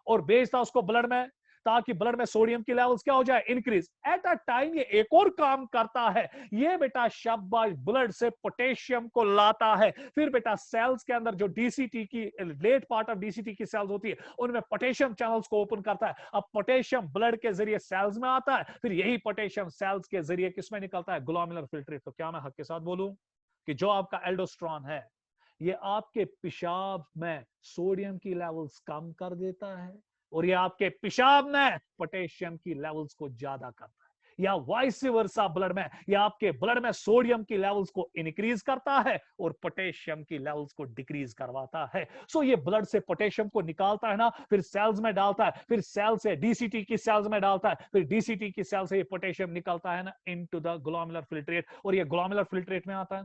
और भेजता उसको ब्लड में, ताकि ब्लड में सोडियम की लेवल्स क्या हो जाए, इंक्रीज। एट अ टाइम ये एक और काम करता है, ये बेटा शाबाश ब्लड से पोटेशियम को लाता है, फिर बेटा सेल्स के अंदर जो डीसीटी की लेट पार्ट ऑफ डीसीटी की सेल्स होती है, उनमें पोटेशियम चैनल्स को ओपन करता है। अब पोटेशियम ब्लड के जरिए सेल्स में आता है, फिर यही पोटेशियम सेल्स के जरिए किसमें निकलता है, ग्लोमेरुलर फिल्ट्रेट। तो क्या मैं हक के साथ बोलूं कि जो आपका एल्डोस्टेरोन है, ये आपके पेशाब में सोडियम की लेवल्स कम कर देता है, और ये आपके पेशाब में पोटेशियम की लेवल्स को ज्यादा करता है, या वाइस वर्सा ब्लड में, या आपके ब्लड में सोडियम की लेवल्स को इंक्रीज करता है और पोटेशियम की लेवल्स को डिक्रीज करवाता है। सो ये ब्लड से पोटेशियम को निकालता है ना, फिर सेल्स में डालता है, फिर सेल से डीसीटी की सेल्स में डालता है, फिर डीसीटी की सेल से ये पोटेशियम निकलता है ना इनटू द ग्लोमेरुलर फिल्ट्रेट, और ये ग्लोमेरुलर फिल्ट्रेट में आता है।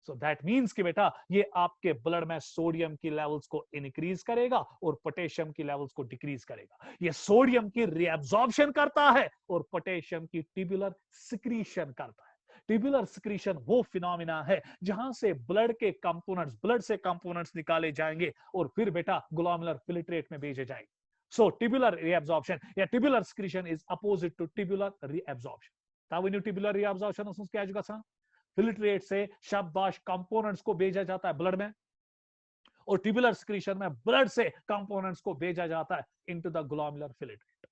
सो दैट मीन्स कि बेटा ये आपके ब्लड में सोडियम की लेवल्स को इंक्रीज करेगा और पोटेशियम की लेवल्स को डिक्रीज करेगा। ये सोडियम की रीअब्जॉर्प्शन करता है और पोटेशियम की ट्यूबुलर सिक्रीशन करता है। ट्यूबुलर सिक्रीशन वो फिनोमिना है जहां से ब्लड से कंपोनेंट्स निकाले जाएंगे और फिर बेटा ग्लोमेरुलर फिल्ट्रेट में भेजे जाएंगे। सो ट्यूबुलर रीअब्जॉर्प्शन या tubular secretion is opposite to tubular reabsorption. Tubular reabsorption क्या जुगा फिल्ट्रेट से शाबाश कंपोनेंट्स को भेजा जाता है ब्लड में और ट्यूबुलर सिक्रीशन में ब्लड से कंपोनेंट्स को भेजा जाता है into the glomerular filtrate.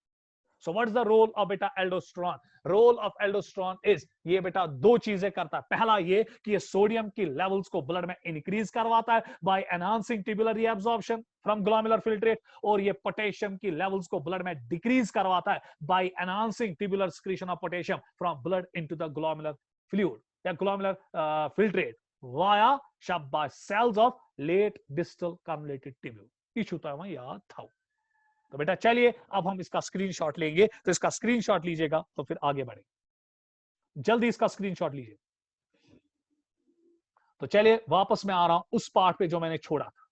So what is the role of बेटा aldosterone? Role of aldosterone is ये बेटा दो चीजें करता है। पहला ये कि ये सोडियम की लेवल्स को ब्लड में इंक्रीज करवाता है by enhancing tubular reabsorption from glomerular filtrate, और ये पोटेशियम की लेवल्स को ब्लड में डिक्रीज करवाता है by enhancing tubular secretion of potassium from blood into the glomerular fluid या ग्लोमेरुलर फिल्ट्रेट वाया शाबाश cells of late distal convoluted tubule. इशू तो है याद था। तो बेटा चलिए अब हम इसका स्क्रीनशॉट लेंगे, तो इसका स्क्रीनशॉट लीजिएगा तो फिर आगे बढ़े। जल्दी इसका स्क्रीनशॉट लीजिए। तो चलिए वापस मैं आ रहा हूं उस पार्ट पे जो मैंने छोड़ा था।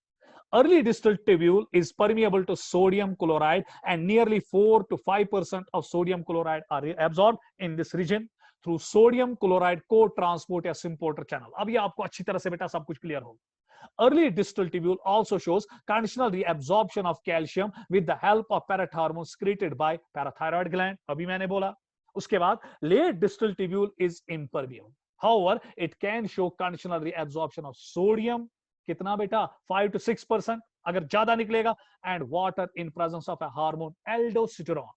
Early distal tubule is permeable to sodium chloride and nearly 4 to 5% of sodium chloride are absorbed in this region through sodium chloride co-transport या symporter channel। अब ये आपको अच्छी तरह से बेटा सब कुछ क्लियर होगा। Early distal tubule also shows conditional reabsorption of calcium with the help of parathormone secreted by parathyroid gland। अभी मैंने बोला। उसके बाद late distal tubule is impermeable, however it can show conditional reabsorption of sodium कितना बेटा 5 to 6%, अगर ज्यादा निकलेगा, and water in presence of a hormone aldosterone।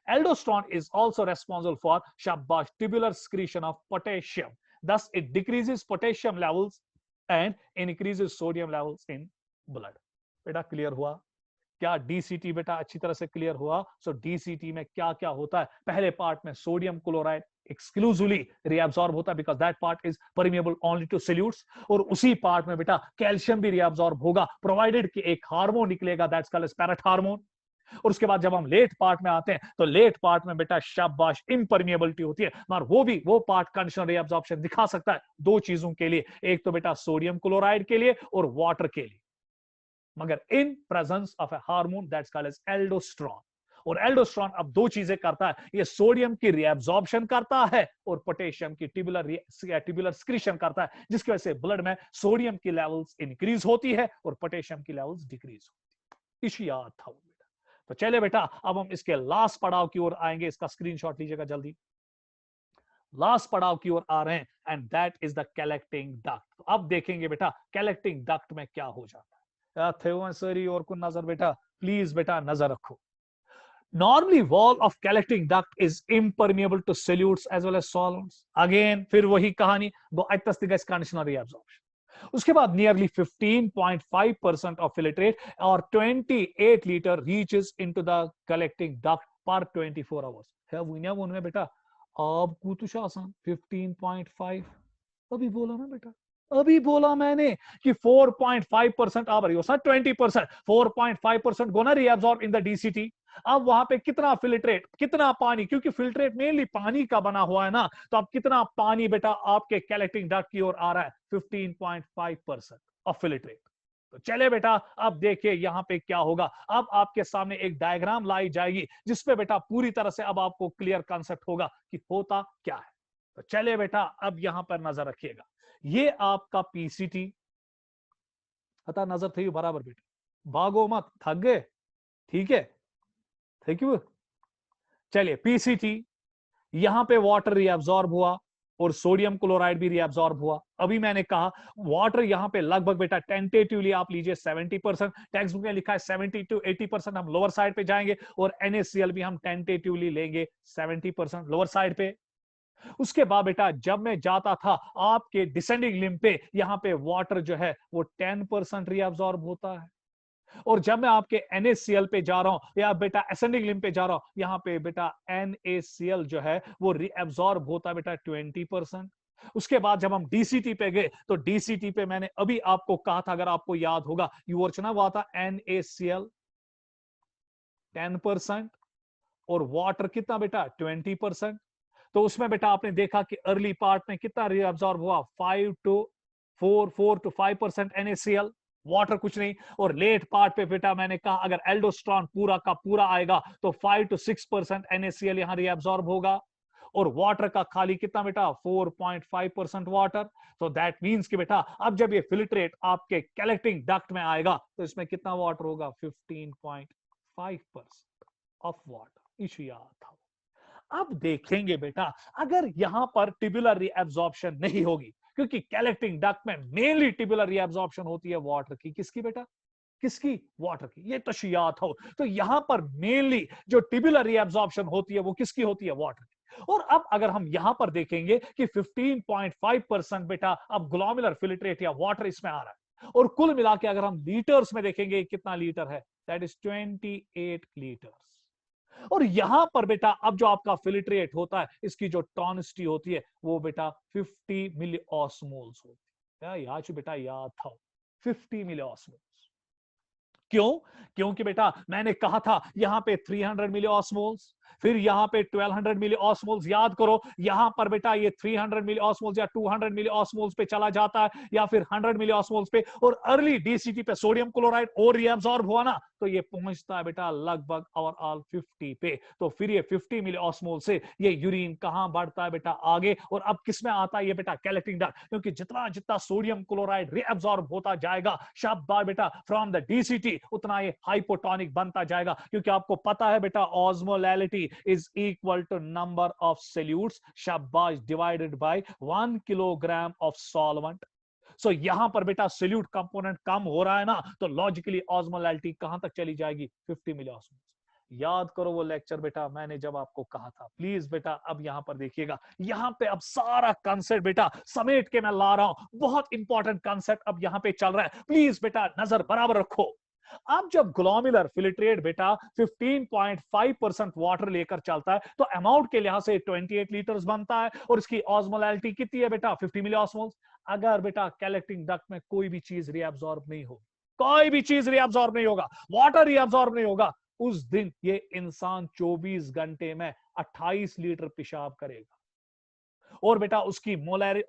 Aldosterone is also responsible for shabash tubular secretion of potassium, thus it decreases potassium levels and increases sodium levels in blood। बेटा clear हुआ क्या? DCT बेटा अच्छी तरह से clear हुआ। सो DCT में क्या क्या होता है? पहले पार्ट में सोडियम क्लोराइड एक्सक्लूसिवली रिएब्सॉर्ब होता है because that part is permeable only to solutes, और उसी पार्ट में बेटा कैल्शियम भी रिएब्सॉर्ब होगा प्रोवाइडेड कि एक हार्मोन निकलेगा दैट्स कॉल्ड एज पैराथॉर्मोन। और उसके बाद जब हम लेट पार्ट में आते हैं तो लेट पार्ट में बेटा शाबाश इम्परमिएबिलिटी होती है, मगर वो पार्ट कंडीशनल रिएब्सॉर्प्शन दिखा सकता है दो चीजों के लिए, एक तो बेटा सोडियम क्लोराइड के लिए और वाटर के लिए, मगर in presence of a hormone that's called as aldosterone. और एल्डोस्टेरोन अब दो चीजें करता है, ये सोडियम की रिएब्सॉर्प्शन करता है और पोटेशियम की ट्यूबुलर सिक्रीशन करता है, जिसकी वजह से ब्लड में सोडियम की लेवल्स इंक्रीज होती है और पोटेशियम की लेवल्स डिक्रीज होती है। इशू याद था बेटा। तो चले बेटा अब हम इसके लास्ट पड़ाव की ओर आएंगे। इसका स्क्रीनशॉट लीजिएगा जल्दी। लास्ट पड़ाव की ओर आ रहे हैं and that is the collecting duct. तो अब देखेंगे बेटा कलेक्टिंग डक्ट में क्या हो जाता है। थे सरी और को नजर बेटा प्लीज बेटा नजर रखो। Normally wall of collecting duct is impermeable to solutes as well as solvents। Again फिर वही कहानी, conditional reabsorption। उसके बाद nearly 15.5% of filtrate और 28 liter reaches into the collecting duct per 24 hours। है वो उनमें बेटा अब कुछ आसान 15.5 अभी बोला ना बेटा, अभी बोला मैंने कि 4.5% आ रही हो sir 20%, 4.5% gonna reabsorb in the DCT. अब वहां पे कितना फिल्ट्रेट, कितना पानी, क्योंकि फिल्ट्रेट मेनली पानी का बना हुआ है ना, तो अब कितना पानी बेटा आपके कलेक्टिंग डक्ट की ओर आ रहा है 15.5% ऑफ फिल्ट्रेट। तो चले बेटा अब देखिए यहां पे क्या होगा। अब आपके सामने एक डायग्राम लाई जाएगी जिसपे बेटा पूरी तरह से अब आपको क्लियर कॉन्सेप्ट होगा कि होता क्या है। तो चले बेटा अब यहां पर नजर रखिएगा, ये आपका पीसीटी हता नजर थी बराबर बेटा, भागो मत, थक गए, ठीक है, थैंक यू। चलिए पीसीटी, यहां पे वाटर रिएब्सॉर्ब हुआ और सोडियम क्लोराइड भी रिएब्सॉर्ब हुआ। अभी मैंने कहा वाटर यहां पे लगभग बेटा टेंटेटिवली आप लीजिए 70%, टेक्स्ट बुक में लिखा है 70 to 80%, हम लोअर साइड पे जाएंगे, और NaCl भी हम टेंटेटिवली लेंगे 70% लोअर साइड पे। उसके बाद बेटा जब मैं जाता था आपके डिसेंडिंग लिम्ब पे, यहां पे वाटर जो है वो 10% रिएब्सॉर्ब होता है, और जब मैं आपके NaCl पे जा रहा हूं या बेटा असेंडिंग लिम्ब पे जा रहा हूं, यहां पे बेटा NaCl जो है वो रिएब्सॉर्ब होता है बेटा 20%। उसके बाद जब हम डीसीटी पे गए तो डीसीटी पे मैंने अभी आपको कहा था, अगर आपको याद होगा, यूवर्चना हुआ था NaCl 10% और वाटर कितना बेटा 20%। तो उसमें बेटा आपने देखा कि अर्ली पार्ट में कितना रिएब्सॉर्ब हुआ 5 to 4 to 5% NaCl, वाटर कुछ नहीं। और लेट पार्ट पे बेटा मैंने कहा अगर एल्डोस्ट्रॉन पूरा का पूरा आएगा तो 5 to 6% NaCl यहां रीअब्सॉर्ब होगा। और वाटर का खाली कितना बेटा 4.5% वाटर। तो दैट मींस कि बेटा अब जब ये फिल्ट्रेट आपके कलेक्टिंग डक्ट में आएगा तो इसमें कितना वाटर होगा 15.5% ऑफ वाटर। इशू याद था। अब देखेंगे बेटा अगर यहां पर टिब्यूलर रीअब्सॉर्प्शन नहीं होगी, क्योंकि कलेक्टिंग डक्ट में मेनली टिब्यूलर रीअब्सॉर्प्शन होती है वाटर की। किसकी बेटा? किसकी? वाटर की। ये तो याद हो। तो यहां पर मेनली जो टिब्यूलर रीअब्सॉर्प्शन होती है वो किसकी होती है? वाटर की। और अब अगर हम यहां पर देखेंगे कि 15.5% बेटा अब ग्लोमेरुलर फिल्ट्रेट या वाटर इसमें आ रहा है। और कुल मिला के अगर हम लीटर्स में देखेंगे कितना लीटर है, दैट इज 28 लीटर्स। और यहां पर बेटा अब जो आपका फिल्ट्रेट होता है इसकी जो टॉनिसिटी होती है वो बेटा 50 मिली ऑस्मोल्स होती है। याद बेटा याद था 50 मिली ऑस्मोल्स। क्यों? क्योंकि बेटा मैंने कहा था यहां पे 300 मिली ऑस्मोल्स, फिर यहां पे 1200 मिली ऑस्मोल्स। याद करो यहां पर बेटा ये 300 मिली ऑस्मोल्स या 200 मिली ऑस्मोल्स पे चला जाता है या फिर 100 मिली ऑस्मोल्स पे। और अर्ली डीसीटी पे सोडियम क्लोराइड और रीअब्सॉर्ब हुआ ना तो ये पहुंचता है बेटा लगभग ओवरऑल 50 पे। तो फिर ये 50 मिली ऑस्मोल से ये यूरिन कहां बढ़ता है बेटा? आगे। और अब किस में आता है ये बेटा? Collecting duct. क्योंकि जितना जितना सोडियम क्लोराइड रीअब्सॉर्ब होता जाएगा शाबाश बेटा फ्रॉम द डीसीटी उतना ये हाइपोटोनिक बनता जाएगा। क्योंकि आपको पता है बेटा osmolality is equal to number of solutes शाबाश divided by 1 kilogram of solvent. So यहां पर बेटा सोल्यूट कंपोनेंट कम हो रहा है ना तो लॉजिकली ऑस्मोलैलिटी कहां तक चली जाएगी? 50 मिली ऑस्मोल्स। याद करो वो लेक्चर बेटा मैंने जब आपको कहा था। प्लीज बेटा अब यहां पर देखिएगा, यहां पे अब सारा कंसेप्ट बेटा समेट के मैं ला रहा हूं। बहुत इंपॉर्टेंट कंसेप्ट अब यहां पे चल रहा है। प्लीज बेटा नजर बराबर रखो। अब जब ग्लोमेरुलर फिल्ट्रेट बेटा 15.5% वाटर लेकर चलता है तो अमाउंट के लिहाज से 28 लीटर्स बनता है। और इसकी ऑस्मोलैलिटी कितनी है बेटा? 50 मिली ऑस्मोल्स। अगर बेटा कलेक्टिंग डक्ट में कोई भी चीज रीअब्सॉर्ब नहीं हो, कोई भी चीज रीअब्सॉर्ब नहीं होगा, वाटर रीअब्सॉर्ब नहीं होगा, उस दिन ये इंसान 24 घंटे में 28 लीटर पेशाब करेगा। और बेटा उसकी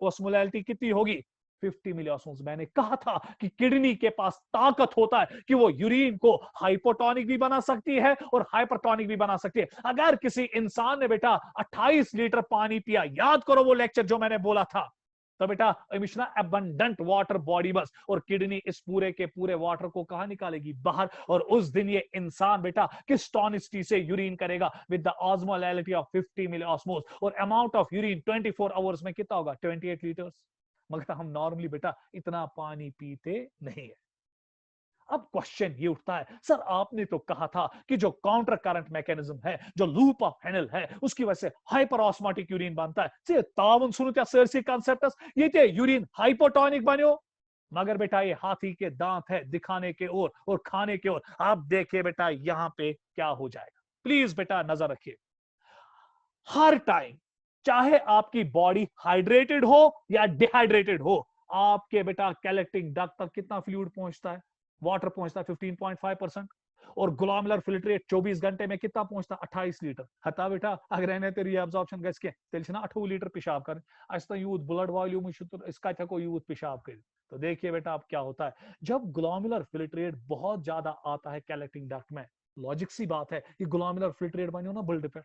ऑस्मोलैलिटी कितनी होगी? 50 मिली ऑस्मोल्स। मैंने कहा था कि किडनी के पास ताकत होता है कि वो यूरिन को हाइपोटोनिक भी बना सकती है और हाइपरटोनिक भी बना सकती है। अगर किसी इंसान ने बेटा 28 लीटर पानी पिया, याद करो वो लेक्चर जो मैंने बोला था, तो बेटा इमिशना अबंडेंट वाटर बॉडी बस। और किडनी इस पूरे के पूरे वाटर को कहां निकालेगी? बाहर। और उस दिन ये इंसान बेटा किस टॉनिसिटी से यूरिन करेगा? With the osmolality of 50 milliosmoles. और अमाउंट ऑफ यूरिन 24 आवर्स में कितना होगा? 28 लीटर्स। मगर हम नॉर्मली बेटा इतना पानी पीते नहीं है। अब क्वेश्चन ये उठता है, सर आपने तो कहा था कि जो काउंटर करंट मैकेनिज्म है, जो लूप ऑफ हेनल है, उसकी वजह से हाइपर ऑस्मोटिक यूरिन बनता है। से तावन सुनो क्या सर्सी कांसेप्टस ये ते यूरिन हाइपोटोनिक बनो। मगर बेटा ये हाथी के दांत है दिखाने के ओर और खाने के ओर। आप देखिए बेटा यहां पे क्या हो जाएगा। प्लीज बेटा नजर रखिए। हर टाइम चाहे आपकी बॉडी हाइड्रेटेड हो या डिहाइड्रेटेड हो, आपके बेटा कलेक्टिंग डक्ट तक कितना फ्लूइड पहुंचता है? वाटर पहुंचता है 15.5%। और ग्लोमेरुलर फिल्ट्रेट 24 घंटे में कितना पहुंचता है? 28 लीटर। हता बेटा अगर एने तेरी एब्जॉर्प्शन गैस के तेल ना 8 लीटर पेशाब कर अच्छा यूथ ब्लड वॉल्यूम इसका को यूथ पेशाब कर। तो देखिए बेटा अब क्या होता है जब ग्लोमेरुलर फिल्ट्रेट बहुत ज्यादा आता है कलेक्टिंग डक्ट में। लॉजिक सी बात है कि ग्लोमेरुलर फिल्ट्रेट बनो ना ब्लड पे,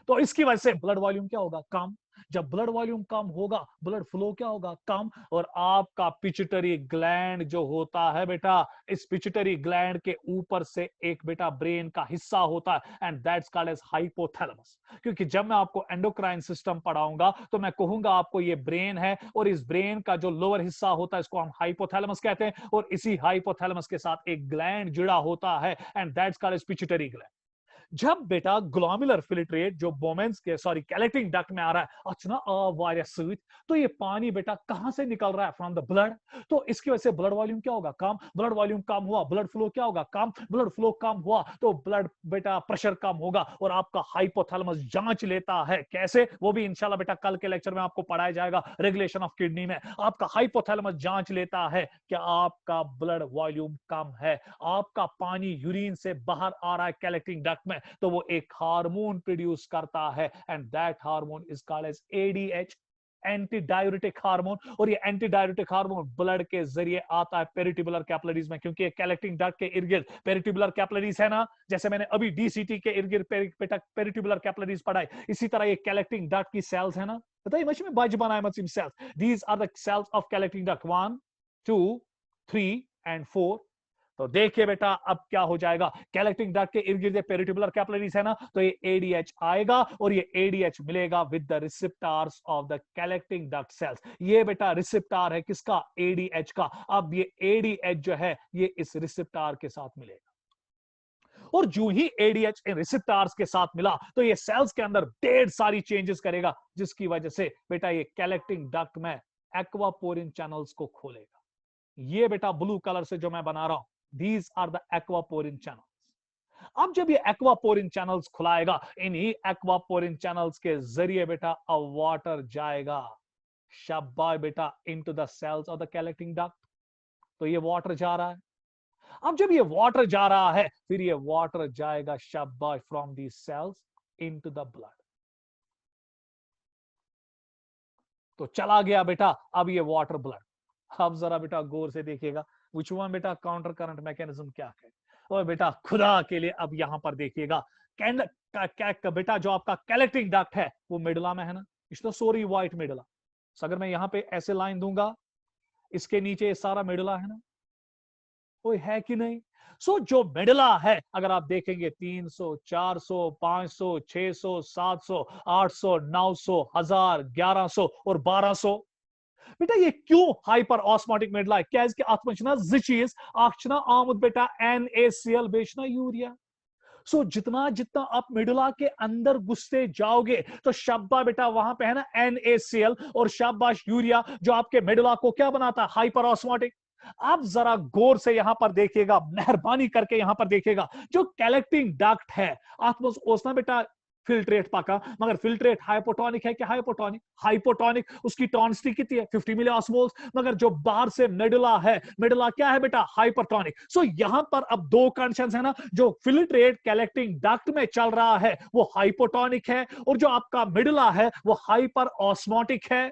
तो इसकी वजह से ब्लड वॉल्यूम क्या होगा? कम। जब ब्लड वॉल्यूम कम होगा ब्लड फ्लो क्या होगा? कम। और आपका पिट्यूटरी ग्लैंड जो होता है बेटा, इस पिट्यूटरी ग्लैंड के ऊपर से एक बेटा ब्रेन का हिस्सा होता है and that's called as hypothalamus. क्योंकि जब मैं आपको एंडोक्राइन सिस्टम पढ़ाऊंगा तो मैं कहूंगा आपको ये ब्रेन है और इस ब्रेन का जो लोअर हिस्सा होता है इसको हम हाइपोथैलेमस कहते हैं। और इसी हाइपोथैलेमस के साथ एक ग्लैंड जुड़ा होता है and that's called as pituitary gland. जब बेटा ग्लोमेरुलर फिल्ट्रेट जो बोमेंस के सॉरी कलेक्टिंग डक्ट में आ रहा है अच्छा तो ये पानी बेटा कहां से निकल रहा है? From the blood. तो इसकी वजह से ब्लड वॉल्यूम क्या होगा? कम। ब्लड वॉल्यूम कम हुआ ब्लड फ्लो क्या होगा? कम। ब्लड फ्लो कम हुआ तो ब्लड बेटा प्रेशर कम होगा। और आपका हाइपोथैलेमस जांच लेता है कैसे, वो भी इंशाल्लाह बेटा कल के लेक्चर में आपको पढ़ाया जाएगा रेगुलेशन ऑफ किडनी में। आपका हाइपोथैलेमस जांच लेता है कि आपका ब्लड वॉल्यूम कम है, आपका पानी यूरिन से बाहर आ रहा है कलेक्टिंग डक्ट में, तो वो एक हार्मोन प्रोड्यूस करता है and that hormone is called as ADH. Anti diuretic hormone, और ये एंटी डाययूरेटिक हार्मोन ब्लड के जरिए आता है पेरिट्यूबुलर कैपिलरीज में, क्योंकि ये कलेक्टिंग डक्ट के इर्द गिर्द पेरिट्यूबुलर कैपिलरीज है ना, जैसे मैंने अभी डीसीटी के इर्द गिर्द पेरिट्यूबुलर कैपिलरीज पढ़ाई, इसी तरह ये कलेक्टिंग डक्ट की सेल्स है ना, बताइए मच में बज बनाए मत cells, these are the cells of collecting duct 1 2 3 and 4। तो देखिए बेटा अब क्या हो जाएगा, कलेक्टिंग डक्ट के इर्द गिर्द पेरिट्यूबुलर कैपिलरीज है ना, तो ये एडीएच आएगा और ये एडीएच मिलेगा with the receptors of the collecting duct cells. ये बेटा रिसेप्टर है किसका, एडीएच का। अब ये एडीएच जो है ये इस रिसेप्टर के साथ मिलेगा, और जो ही एडीएच इन रिसेप्टर्स के साथ मिला तो ये सेल्स के अंदर ढेर सारी चेंजेस करेगा, जिसकी वजह से बेटा ये कलेक्टिंग डक्ट में एक्वापोरिन चैनल्स को खोलेगा। ये बेटा ब्लू कलर से जो मैं बना रहा हूं, these are the aquaporin channels। अब जब ये एक्वापोरिन चैनल्स खुलाएगा, इन्हीं एक्वापोरिन चैनल्स के जरिए बेटा अब वाटर जाएगा, शाबाश बेटा, into the cells of the collecting duct. तो ये वाटर जा रहा है। अब जब ये वाटर जा रहा है, फिर ये वाटर जाएगा शाबाश from the cells into the blood. तो चला गया बेटा अब ये वाटर ब्लड। अब जरा बेटा गौर से देखिएगा, which one बेटा काउंटर करंट मैकेनिज्म क्या है। और बेटा खुदा के लिए अब यहां पर देखिएगा, बेटा जो आपका कलेक्टिंग डक्ट है वो मिडला में है ना, इसको सॉरी व्हाइट मिडला। अगर मैं यहां पे ऐसे लाइन दूंगा, इसके नीचे सारा मिडला है ना, कोई है कि नहीं। जो मिडला है अगर आप देखेंगे 300 400 500 600 700 800 900 1000 1100 और 1200। बेटा ये क्यों हाइपर ऑस्मोटिक मिडला है, क्या इसके आत्मचना चीज आक्षना आमुद बेटा NaCl बेचना यूरिया। जितना जितना आप मिडुला के अंदर घुसते जाओगे तो शब्बा बेटा वहां पे है ना NaCl और शाबाश यूरिया, जो आपके मिडुला को क्या बनाता है, हाइपर ऑस्मोटिक। आप जरा गौर से यहां पर देखिएगा, मेहरबानी करके यहां पर देखिएगा, जो कलेक्टिंग डक्ट है ओसना बेटा फिल्ट्रेट पका, मगर फिल्ट्रेट हाइपोटोनिक है कि हाइपोटोनिक, हाइपोटोनिक, उसकी टॉन्सिटी कितनी है 50 मिली ऑस्मोल्स, मगर जो बाहर से मिडुला है, मिडुला क्या है बेटा, हाइपरटोनिक। यहां पर अब दो कंडीशंस है ना, जो फिल्ट्रेट कलेक्टिंग डक्ट में चल रहा है वो हाइपोटोनिक है, और जो आपका मिडुला है वो हाइपर ऑस्मोटिक है।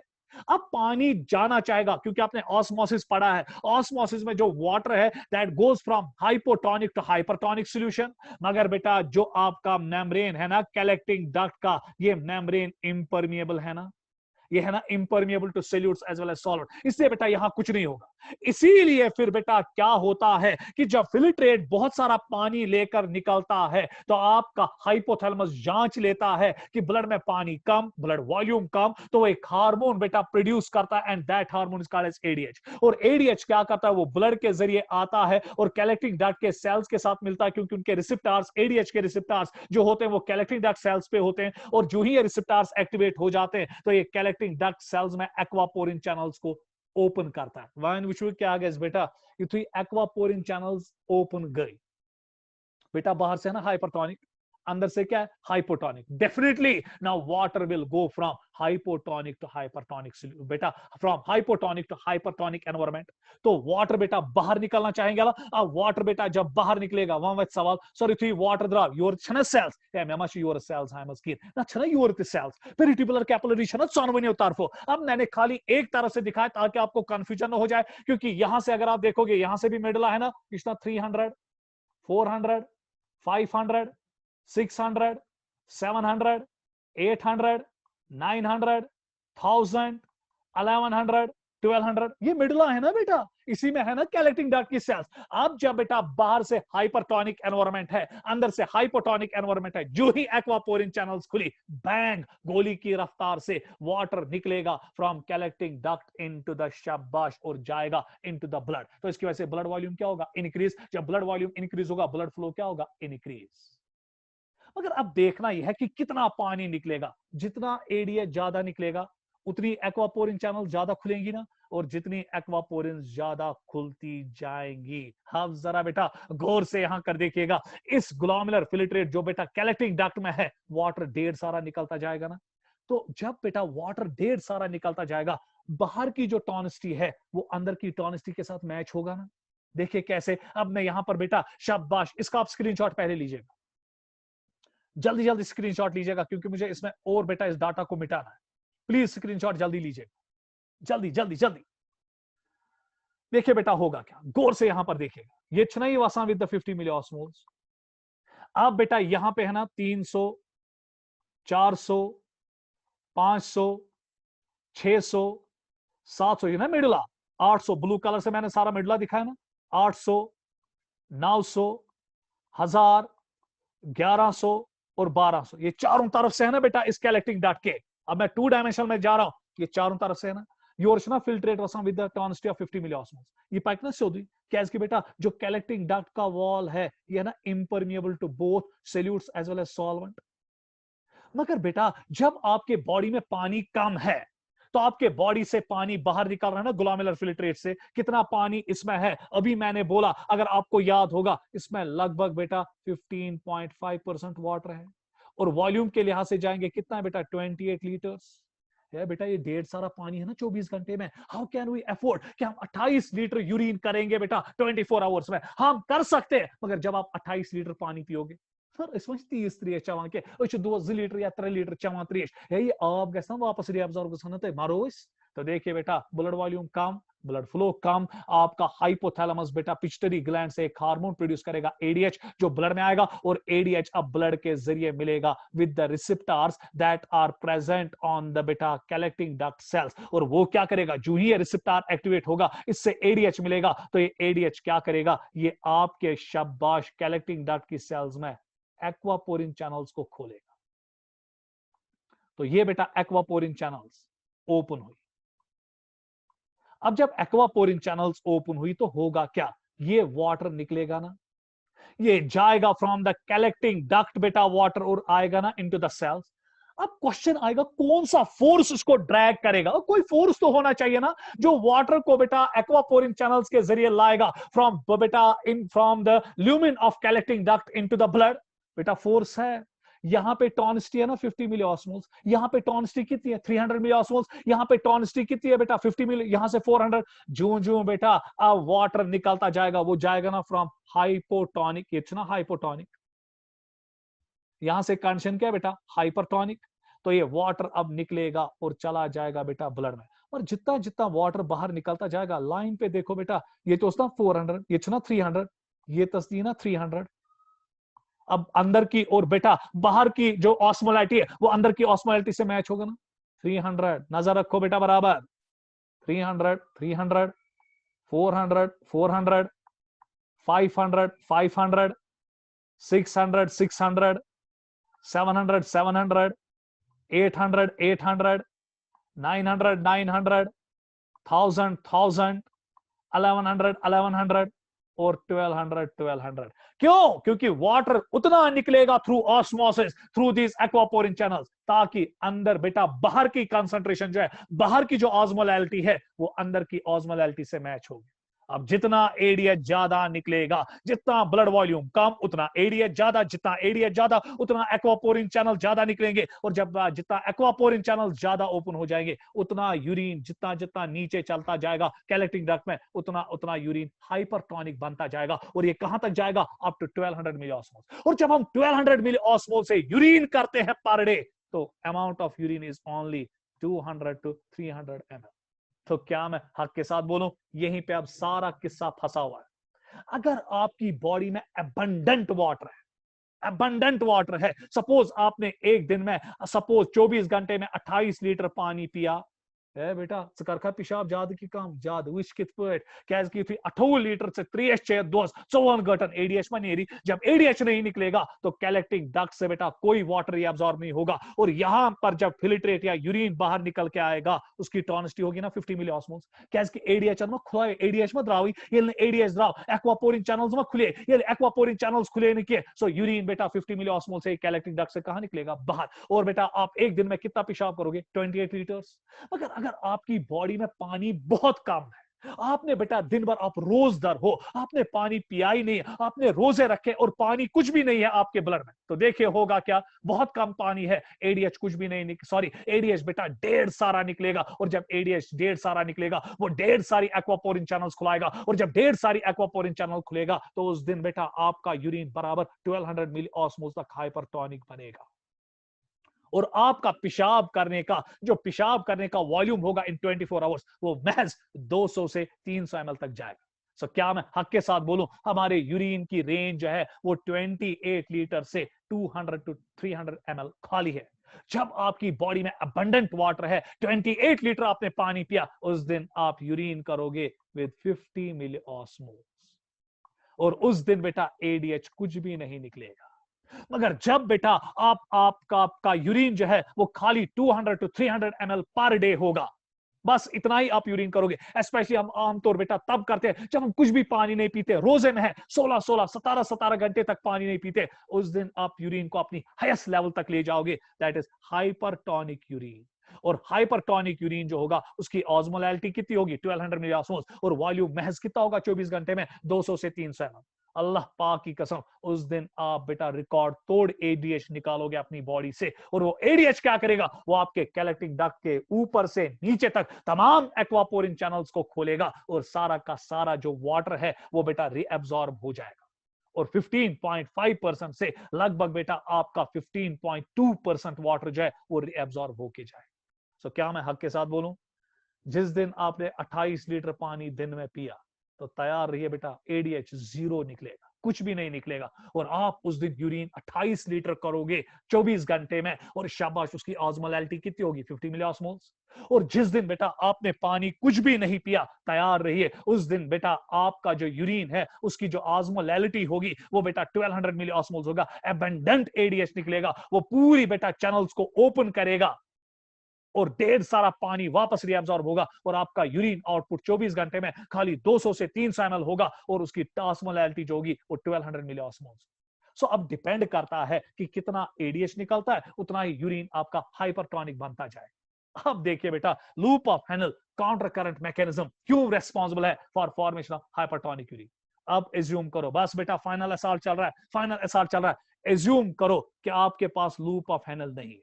अब पानी जाना चाहेगा, क्योंकि आपने ऑस्मोसिस पढ़ा है, ऑस्मोसिस में जो वाटर है that goes from hypotonic to hypertonic solution, मगर बेटा जो आपका मेम्ब्रेन है ना कलेक्टिंग डक्ट का, ये मेम्ब्रेन इम्परमिएबल है ना, ये है ना impermeable to solutes as well as solvent, इसलिए बेटा यहां कुछ नहीं होगा। इसीलिए फिर बेटा क्या होता है कि जब फिल्ट्रेट बहुत सारा पानी लेकर निकलता है तो आपका हाइपोथैलेमस जांच लेता है कि ब्लड में पानी कम, ब्लड वॉल्यूम कम, तो वो एक हार्मोन बेटा प्रोड्यूस करता है, and that hormone is called as ADH. और एडीएच क्या करता है, वो ब्लड के जरिए आता है और कलेक्टिंग डक्ट के सेल्स के साथ मिलता है, क्योंकि उनके रिसेप्टर्स, एडीएच के रिसेप्टर्स जो होते हैं वो कलेक्टिंग डक्ट सेल्स पे होते हैं, और जो ही ये रिसेप्टर्स एक्टिवेट हो जाते हैं तो ये कलेक्टिंग डक्ट सेल्स में एक्वापोरिन चैनल्स को ओपन करता है। वाइन विच क्या आ गया बेटा, ये थी एक्वापोरिन चैनल्स ओपन गई बेटा, बाहर से ना हाइपरटोनिक, अंदर से क्या है, hypotonic. Definitely now water will go from hypotonic to hypertonic बेटा, from hypotonic to hypertonic environment. तो वाटर बेटा बाहर निकलना चाहेंगे। अब वाटर बेटा जब बाहर निकलेगा, वहां वह सवाल, सॉरी थी वाटर द्राव योर छना सेल्स या मेमा योर सेल्स हाइम स्किन ना छना योर सेल्स पेरिट्यूबुलर कैपिलरी छना सोनवनी तारफो। अब मैंने खाली एक तरह से दिखाया ताकि आपको कंफ्यूजन न हो जाए, क्योंकि यहां से अगर आप देखोगे, यहां से भी मिडला है ना, इसका 300 400 500 600 700 800 900 1000 1100 1200, ये मिडला है ना बेटा, इसी में है ना कलेक्टिंग डक्ट की सेल्स। अब जब बेटा बाहर से हाइपरटोनिक एनवायरनमेंट है, अंदर से हाइपोटोनिक एनवायरनमेंट है, जो ही एक्वापोरिन चैनल्स खुली, बैंग गोली की रफ्तार से वाटर निकलेगा from collecting duct into the शाबाश और जाएगा इनटू द ब्लड। तो इसकी वजह से ब्लड वॉल्यूम क्या होगा, इंक्रीज। जब ब्लड वॉल्यूम इंक्रीज होगा, ब्लड फ्लो क्या होगा, इंक्रीज। मगर अब देखना यह है कि कितना पानी निकलेगा, जितना एडीएच ज्यादा निकलेगा उतनी एक्वापोरिन चैनल ज्यादा खुलेंगी ना, और जितनी एक्वापोरिन ज्यादा खुलती जाएंगी। अब जरा बेटा गौर से यहां कर देखिएगा, इस ग्लोमेरुलर फिल्ट्रेट जो बेटा कलेक्टिंग डक्ट में है, वाटर ढेर सारा निकलता जाएगा ना। तो जब बेटा वाटर ढेर सारा निकलता जाएगा, बाहर की जो टॉनिसिटी है वो अंदर की टॉनिसिटी के साथ मैच होगा ना। देखिए कैसे, अब मैं यहां पर बेटा शाबाश, इसका आप स्क्रीनशॉट पहले लीजिएगा, जल्दी जल्दी स्क्रीनशॉट लीजिएगा, क्योंकि मुझे इसमें और बेटा इस डाटा को मिटाना है। प्लीज स्क्रीनशॉट जल्दी लीजिए, जल्दी जल्दी जल्दी। देखिए बेटा होगा क्या, गौर से यहां पर देखिएगा, ये Chennai Vasa with the 50 milliosmoles. अब बेटा यहां पे है ना 300, 400, 500, 600, 700, ये ना मिडला, 800, ब्लू कलर से मैंने सारा मिडला दिखाया ना, 800, 900, 1000, 1100 और 1200, ये चारों तरफ से है ना बेटा इस कलेक्टिंग डक्ट के। अब मैं 2 डायमेंशनल में जा रहा हूं, ये चारों तरफ से है ना, योर फिल्ट्रेट वसम with the tonicity of 50 milliosmoles. ये पाइकनेस चौधरी क्या इसकी बेटा जो कलेक्टिंग डक्ट का वॉल है ये है ना impermeable to both solutes as well as solvent. मगर बेटा जब आपके बॉडी में पानी कम है तो आपके बॉडी से पानी बाहर निकल रहा है ना ग्लोमेरुलर फिल्ट्रेट से, कितना पानी इसमें है अभी मैंने बोला, अगर आपको याद होगा इसमें लगभग बेटा 15.5% वाटर है, और वॉल्यूम के लिहाज से जाएंगे कितना है बेटा 28 लीटर्स है बेटा। ये ढेर सारा पानी है ना 24 घंटे में। हाउ कैन वी अफोर्ड कि हम 28 लीटर यूरिन करेंगे बेटा 24 आवर्स में? हम कर सकते हैं, मगर जब आप 28 लीटर पानी पियोगे सर इस 30 चवान के 2 लीटर या 3 लीटर चवान त्रेश ये आब गस वापस रिएब्जॉर्ब गसन तो मारो इस। तो देखिए बेटा ब्लड वॉल्यूम कम, ब्लड फ्लो कम, आपका हाइपोथैलेमस बेटा पिट्यूटरी ग्लैंड से एक हार्मोन प्रोड्यूस करेगा एडीएच जो ब्लड में आएगा, और एडीएच अब ब्लड के जरिए मिलेगा with the receptors that are present on the बेटा कलेक्टिंग डक्ट सेल्स। और वो क्या करेगा, जो ही ये रिसेप्टर एक्टिवेट होगा इससे एडीएच मिलेगा, तो ये एडीएच क्या करेगा, ये आपके शाबाश कलेक्टिंग डक्ट की सेल्स में एक्वापोरिन चैनल्स को खोलेगा। तो ये बेटा एक्वापोरिन चैनल्स ओपन हुई। अब जब एक्वापोरिन चैनल्स ओपन हुई तो होगा क्या, ये वाटर निकलेगा ना, ये जाएगा फ्रॉम द कलेक्टिंग डक्ट बेटा वाटर और आएगा ना इनटू द सेल्स। अब क्वेश्चन आएगा कौन सा फोर्स इसको ड्रैग करेगा, कोई फोर्स तो होना चाहिए ना जो वाटर को बेटा एक्वापोरिन चैनल्स के जरिए लाएगा फ्रॉम बेटा in from the lumen of collecting duct into the blood. बेटा फोर्स है, यहां पे टॉनिसिटी है ना 50 मिली ऑस्मोल्स, यहां पे टॉनिसिटी कितनी है 300 मिली ऑस्मोल्स, यहां पे टॉनिसिटी कितनी है बेटा 50 मिली, यहां से 400। जो जो बेटा अब वाटर निकलता जाएगा वो जाएगा ना फ्रॉम हाइपोटोनिक, इट्स ना हाइपोटोनिक, यहां से कंडीशन क्या है बेटा हाइपरटोनिक। तो ये वाटर अब निकलेगा और चला जाएगा बेटा ब्लड में, और जितना जितना वाटर बाहर निकलता जाएगा लाइन पे देखो बेटा, ये तो ना 400, ये ना 300, ये तस्दी ना 300। अब अंदर की और बेटा बाहर की जो ऑस्मोलैरिटी है वो अंदर की ऑस्मोलैरिटी से मैच होगा ना 300। नजर रखो बेटा बराबर, 300 300, 400 400, 500 500, 600 600, 700 700, 800 800, 900 900, 1000 1000, 1100 1100 और 1200 1200। क्यों? क्योंकि वाटर उतना निकलेगा through osmosis through this aquaporin channels, ताकि अंदर बेटा बाहर की कंसंट्रेशन जो है, बाहर की जो ऑस्मोलैरिटी है वो अंदर की ऑस्मोलैरिटी से मैच होगी। अब जितना एडीएच ज्यादा निकलेगा, जितना ब्लड वॉल्यूम कम उतना एडीएच ज्यादा, जितना एडीएच ज्यादा उतना एक्वापोरिन चैनल ज्यादा निकलेंगे, और जब जितना एक्वापोरिन चैनल ज्यादा ओपन हो जाएंगे उतना यूरिन जितना जितना नीचे चलता जाएगा कलेक्टिंग डक्ट में उतना उतना यूरिन हाइपरटोनिक बनता जाएगा, और ये कहां तक जाएगा अप टू 1200 मिली ऑस्मोल। और जब हम 1200 मिली ऑस्मोल से यूरिन करते हैं पर डे तो amount of urine is only 200 to 300 ml। तो क्या मैं हक के साथ बोलूं, यहीं पे अब सारा किस्सा फंसा हुआ है। अगर आपकी बॉडी में अबंडेंट वाटर है, सपोज आपने एक दिन में सपोज 24 घंटे में 28 लीटर पानी पिया है बेटा, सकरखा पेशाब जाद की काम जाद विश कित पट कैज की 28 लीटर से 3 दोस्त 54 गटन एडीएच में नहीं, जब एडीएच नहीं निकलेगा तो कलेक्टिंग डक्ट से बेटा कोई वाटर एब्जॉर्ब नहीं होगा, और यहां पर जब फिल्ट्रेट या यूरिन बाहर निकल के आएगा उसकी टॉनिसिटी होगी ना 50 मिली ऑस्मोल्स। कैज की एडीएच में खुला एडीएच में द्रावी ये एडीएच द्राव एक्वापोरिन चैनल्स में खुले, ये एक्वापोरिन चैनल्स खुले नहीं किए, सो यूरिन बेटा 50 मिली ऑस्मोल से कलेक्टिंग डक्ट से कहां निकलेगा बाहर। और बेटा आप एक दिन में कितना पेशाब करोगे 28 लीटर्स। अगर आपकी बॉडी में पानी बहुत कम है, आपने बेटा दिन भर आप रोजदार हो, आपने पानी पिया ही नहीं, आपने रोजे रखे और पानी कुछ भी नहीं है आपके ब्लड में, तो देखिए होगा क्या, बहुत कम पानी है, एडीएच कुछ भी नहीं, सॉरी एडीएच बेटा ढेर सारा निकलेगा, और जब एडीएच ढेर सारा निकलेगा वो ढेर सारी एक्वापोरिन चैनल्स खुलाएगा, और जब ढेर सारी एक्वापोरिन चैनल खुलेगा तो उस दिन बेटा आपका यूरिन बराबर 1200 मिली ऑस्मोल्स तक हाइपरटोनिक बनेगा। और आपका पेशाब करने का वॉल्यूम होगा इन 24 आवर्स, वो महज 200 से 300 ml तक जाएगा। सो क्या मैं हक के साथ बोलूं, हमारे यूरिन की रेंज जो है वो 28 लीटर से 200 टू 300 ml खाली है। जब आपकी बॉडी में अबंडेंट वाटर है, 28 लीटर आपने पानी पिया, उस दिन आप यूरिन करोगे विद 50 मिली ऑस्मोल्स, और उस दिन बेटा एडीएच कुछ भी नहीं निकलेगा। मगर जब बेटा आपका यूरिन जो है वो खाली 200 टू 300 ml पर डे होगा, बस इतना ही आप यूरिन करोगे। स्पेशली हम आमतौर बेटा तब करते हैं जब हम कुछ भी पानी नहीं पीते, रोजे में है 16 17 घंटे तक पानी नहीं पीते, उस दिन आप यूरिन को अपनी हाईएस्ट लेवल तक ले जाओगे, दैट इज हाइपरटोनिक यूरिन। और हाइपरटोनिक यूरिन जो होगा उसकी ऑस्मोलैलिटी कितनी होगी, 1200 मिली ऑस्मोल्स, और वॉल्यूम महज कितना होगा 24 घंटे में, 200 से 300 ml। अल्लाह पाक की कसम, उस दिन आप बेटा रिकॉर्ड तोड़ एडीएच निकालोगे अपनी बॉडी से। और वो एडीएच क्या करेगा, वो आपके कैलेक्टिक डक्ट के ऊपर से नीचे तक तमाम एक्वापोरिन चैनल्स को खोलेगा, और सारा का सारा जो वाटर है वो बेटा रीअब्सॉर्ब हो जाएगा। और 15.5% से लगभग बेटा आपका 15.2% वाटर जो है वो रीअब्सॉर्ब होके जाएगा। सो क्या मैं हक के साथ बोलूं, जिस दिन आपने 28 लीटर पानी दिन में पिया, तो तैयार रहिए बेटा एडीएच जीरो निकलेगा, कुछ भी नहीं निकलेगा। और आप उस दिन यूरिन 28 लीटर करोगे 24 घंटे में, और शाबाश, उसकी ऑस्मोलैलिटी कितनी होगी, 50 मिली ऑस्मोल्स। और जिस दिन बेटा आपने पानी कुछ भी नहीं पिया, तैयार रहिए उस दिन बेटा आपका जो यूरिन है उसकी जो ऑस्मोलैलिटी होगी वो बेटा 1200 मिली ऑस्मोल्स होगा। एबंडेंट एडीएच निकलेगा, वो पूरी बेटा चैनल्स को ओपन करेगा, और ढेर सारा पानी वापस रिअब्सॉर्ब होगा, और आपका यूरिन आउटपुट 24 घंटे में खाली 200 से 300 ml होगा, और उसकी ऑस्मोलैलिटी जो होगी वो 1200 मिली ऑस्मोल्स। सो अब डिपेंड करता है कि कितना एडीएच निकलता है, उतना ही यूरिन आपका हाइपरटोनिक बनता जाए। अब देखिए बेटा, loop of Henle counter current mechanism क्यों रेस्पॉन्सिबल है for formation of hypertonic urine. अब एज्यूम करो, बस बेटा फाइनल एसआर चल रहा है, एज्यूम करो कि आपके पास लूप ऑफ हेनल नहीं है,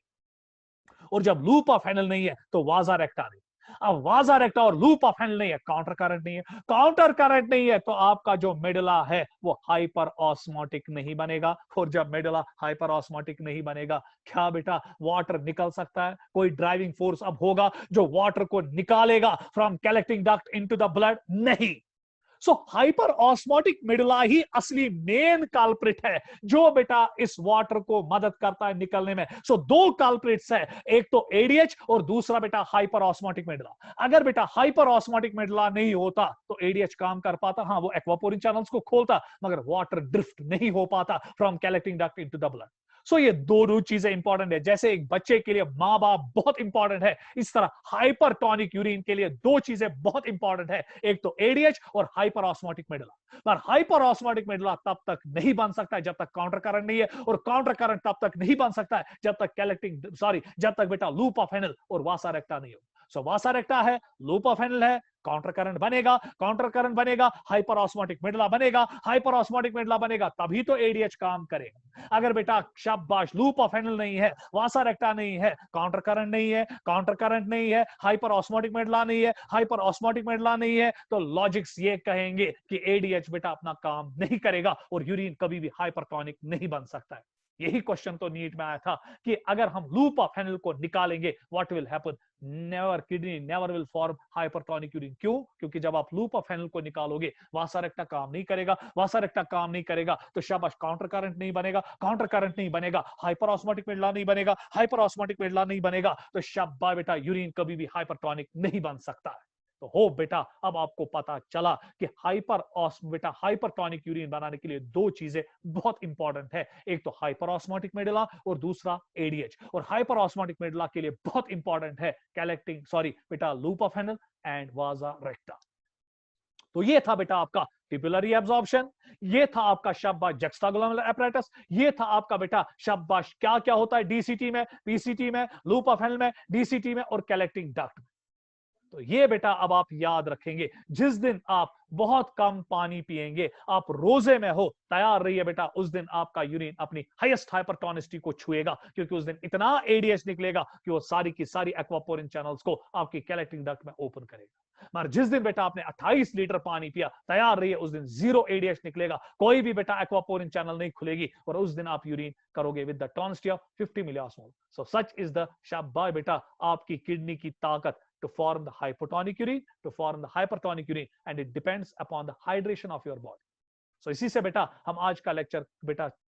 और जब लूप ऑफ हैंडल नहीं है तो वाजा रेक्टा नहीं। अब वाजा रेक्टा और लूप ऑफ हैंडल नहीं है, काउंटर करंट नहीं है, काउंटर करंट नहीं है, तो आपका जो मेडुला है वो हाइपर ऑस्मोटिक नहीं बनेगा। और जब मेडुला हाइपर ऑस्मोटिक नहीं बनेगा, क्या बेटा वाटर निकल सकता है? कोई ड्राइविंग फोर्स अब होगा जो वाटर को निकालेगा from collecting duct into the blood? नहीं। सो हाइपर ऑस्मोटिक मेडुला ही असली मेन कल्प्रिट है जो बेटा इस वाटर को मदद करता है निकलने में। सो दो कल्प्रिट्स है, एक तो एडीएच और दूसरा बेटा हाइपर ऑस्मोटिक मेडुला। अगर बेटा हाइपर ऑस्मोटिक मेडुला नहीं होता तो एडीएच काम कर पाता, हाँ वो एक्वापोरिन चैनल्स को खोलता, मगर वाटर ड्रिफ्ट नहीं हो पाता from collecting duct into the blood. So ये दोनों चीजें इंपॉर्टेंट है। जैसे एक बच्चे के लिए माँ बाप बहुत इंपॉर्टेंट है, इस तरह हाइपरटोनिक यूरिन के लिए दो चीजें बहुत इंपॉर्टेंट है, एक तो एडीएच और हाइपर ऑस्मोटिक मेडुला। पर हाइपर ऑस्मोटिक मेडुला तब तक नहीं बन सकता है जब तक काउंटर करंट नहीं है, और काउंटर करंट तब तक नहीं बन सकता है जब तक बेटा लूप ऑफ हेनल और वासा रेक्टा नहीं हो। सो वासा रेक्टा है, लूप ऑफ हेनल है, काउंटर करंट बनेगा, काउंटर करंट बनेगा, हाइपर ऑस्मोटिक मेडुला बनेगा, हाइपर ऑस्मोटिक मेडुला बनेगा, तभी तो एडीएच काम करेगा। अगर बेटा शाबाश लूप ऑफ हेनल नहीं है, वासा रेक्टा नहीं है, काउंटर करंट नहीं है, काउंटर करंट नहीं है, हाइपर ऑस्मोटिक मेडुला नहीं है, हाइपर ऑस्मोटिक मेडुला नहीं है, तो लॉजिक्स ये कहेंगे कि एडीएच बेटा अपना काम नहीं करेगा और यूरिन कभी भी हाइपरटोनिक नहीं बन सकता है। यही क्वेश्चन तो नीट में आया था कि अगर हम लूप ऑफ हेनल को निकालेंगे what will happen, never kidney never will form hypertonic urine. क्यों? क्योंकि जब आप लूप ऑफ हेनल को निकालोगे वासा रेक्टा काम नहीं करेगा, वासा रेक्टा काम नहीं करेगा तो शाबाश काउंटर करंट नहीं बनेगा, काउंटर करंट नहीं बनेगा, हाइपर ऑस्मोटिक मेडुला नहीं बनेगा, हाइपर ऑस्मोटिक मेडुला नहीं बनेगा, तो शाबाश बेटा यूरिन कभी भी हाइपरटोनिक नहीं बन सकता है। तो हो बेटा अब आपको पता चला कि हाइपरटोनिक यूरिन बनाने के लिए दो चीजें बहुत इंपॉर्टेंट है, एक तो हाइपर ऑस्मोटिक मेडुला और दूसरा एडीएच। और हाइपर ऑस्मोटिक मेडुला के लिए बहुत इंपॉर्टेंट है बेटा लूप ऑफ हेनल एंड वाजा रेक्टा। तो ये था बेटा आपका टिपुलरी एब्जॉर्प्शन, ये था आपका शाबाश जक्स्टाग्लोमेरुलर apparatus, ये था आपका बेटा शाबाश क्या क्या होता है डीसीटी में, पीसीटी में, लूप ऑफ हेनल में, डीसीटी में और कलेक्टिंग डक्ट में। तो ये बेटा अब आप याद रखेंगे, जिस दिन आप बहुत कम पानी पिएंगे, आप रोजे में हो, तैयार रहिए बेटा, उस दिन आपका यूरिन अपनी हाईएस्ट हाइपरटोनिसिटी को छुएगा, क्योंकि उस दिन इतना एडीएच निकलेगा कि वो सारी की सारी एक्वापोरिन चैनल्स को आपकी कैलेटिक डक्ट में ओपन करेगा। मगर जिस दिन बेटा आपने 28 लीटर पानी पिया, तैयार रहिए, उस दिन जीरो एडीएच निकलेगा, कोई भी बेटा एक्वापोरिन चैनल नहीं खुलेगी, और उस दिन आप यूरिन करोगे with the tonicity of 50 milliosmole. So such is the शाबाश बेटा आपकी किडनी की ताकत to form the hypotonic urine, to form the hypertonic urine, and it depends upon the hydration of your body. So इसी से बेटा हम आज का लेक्चर बेटा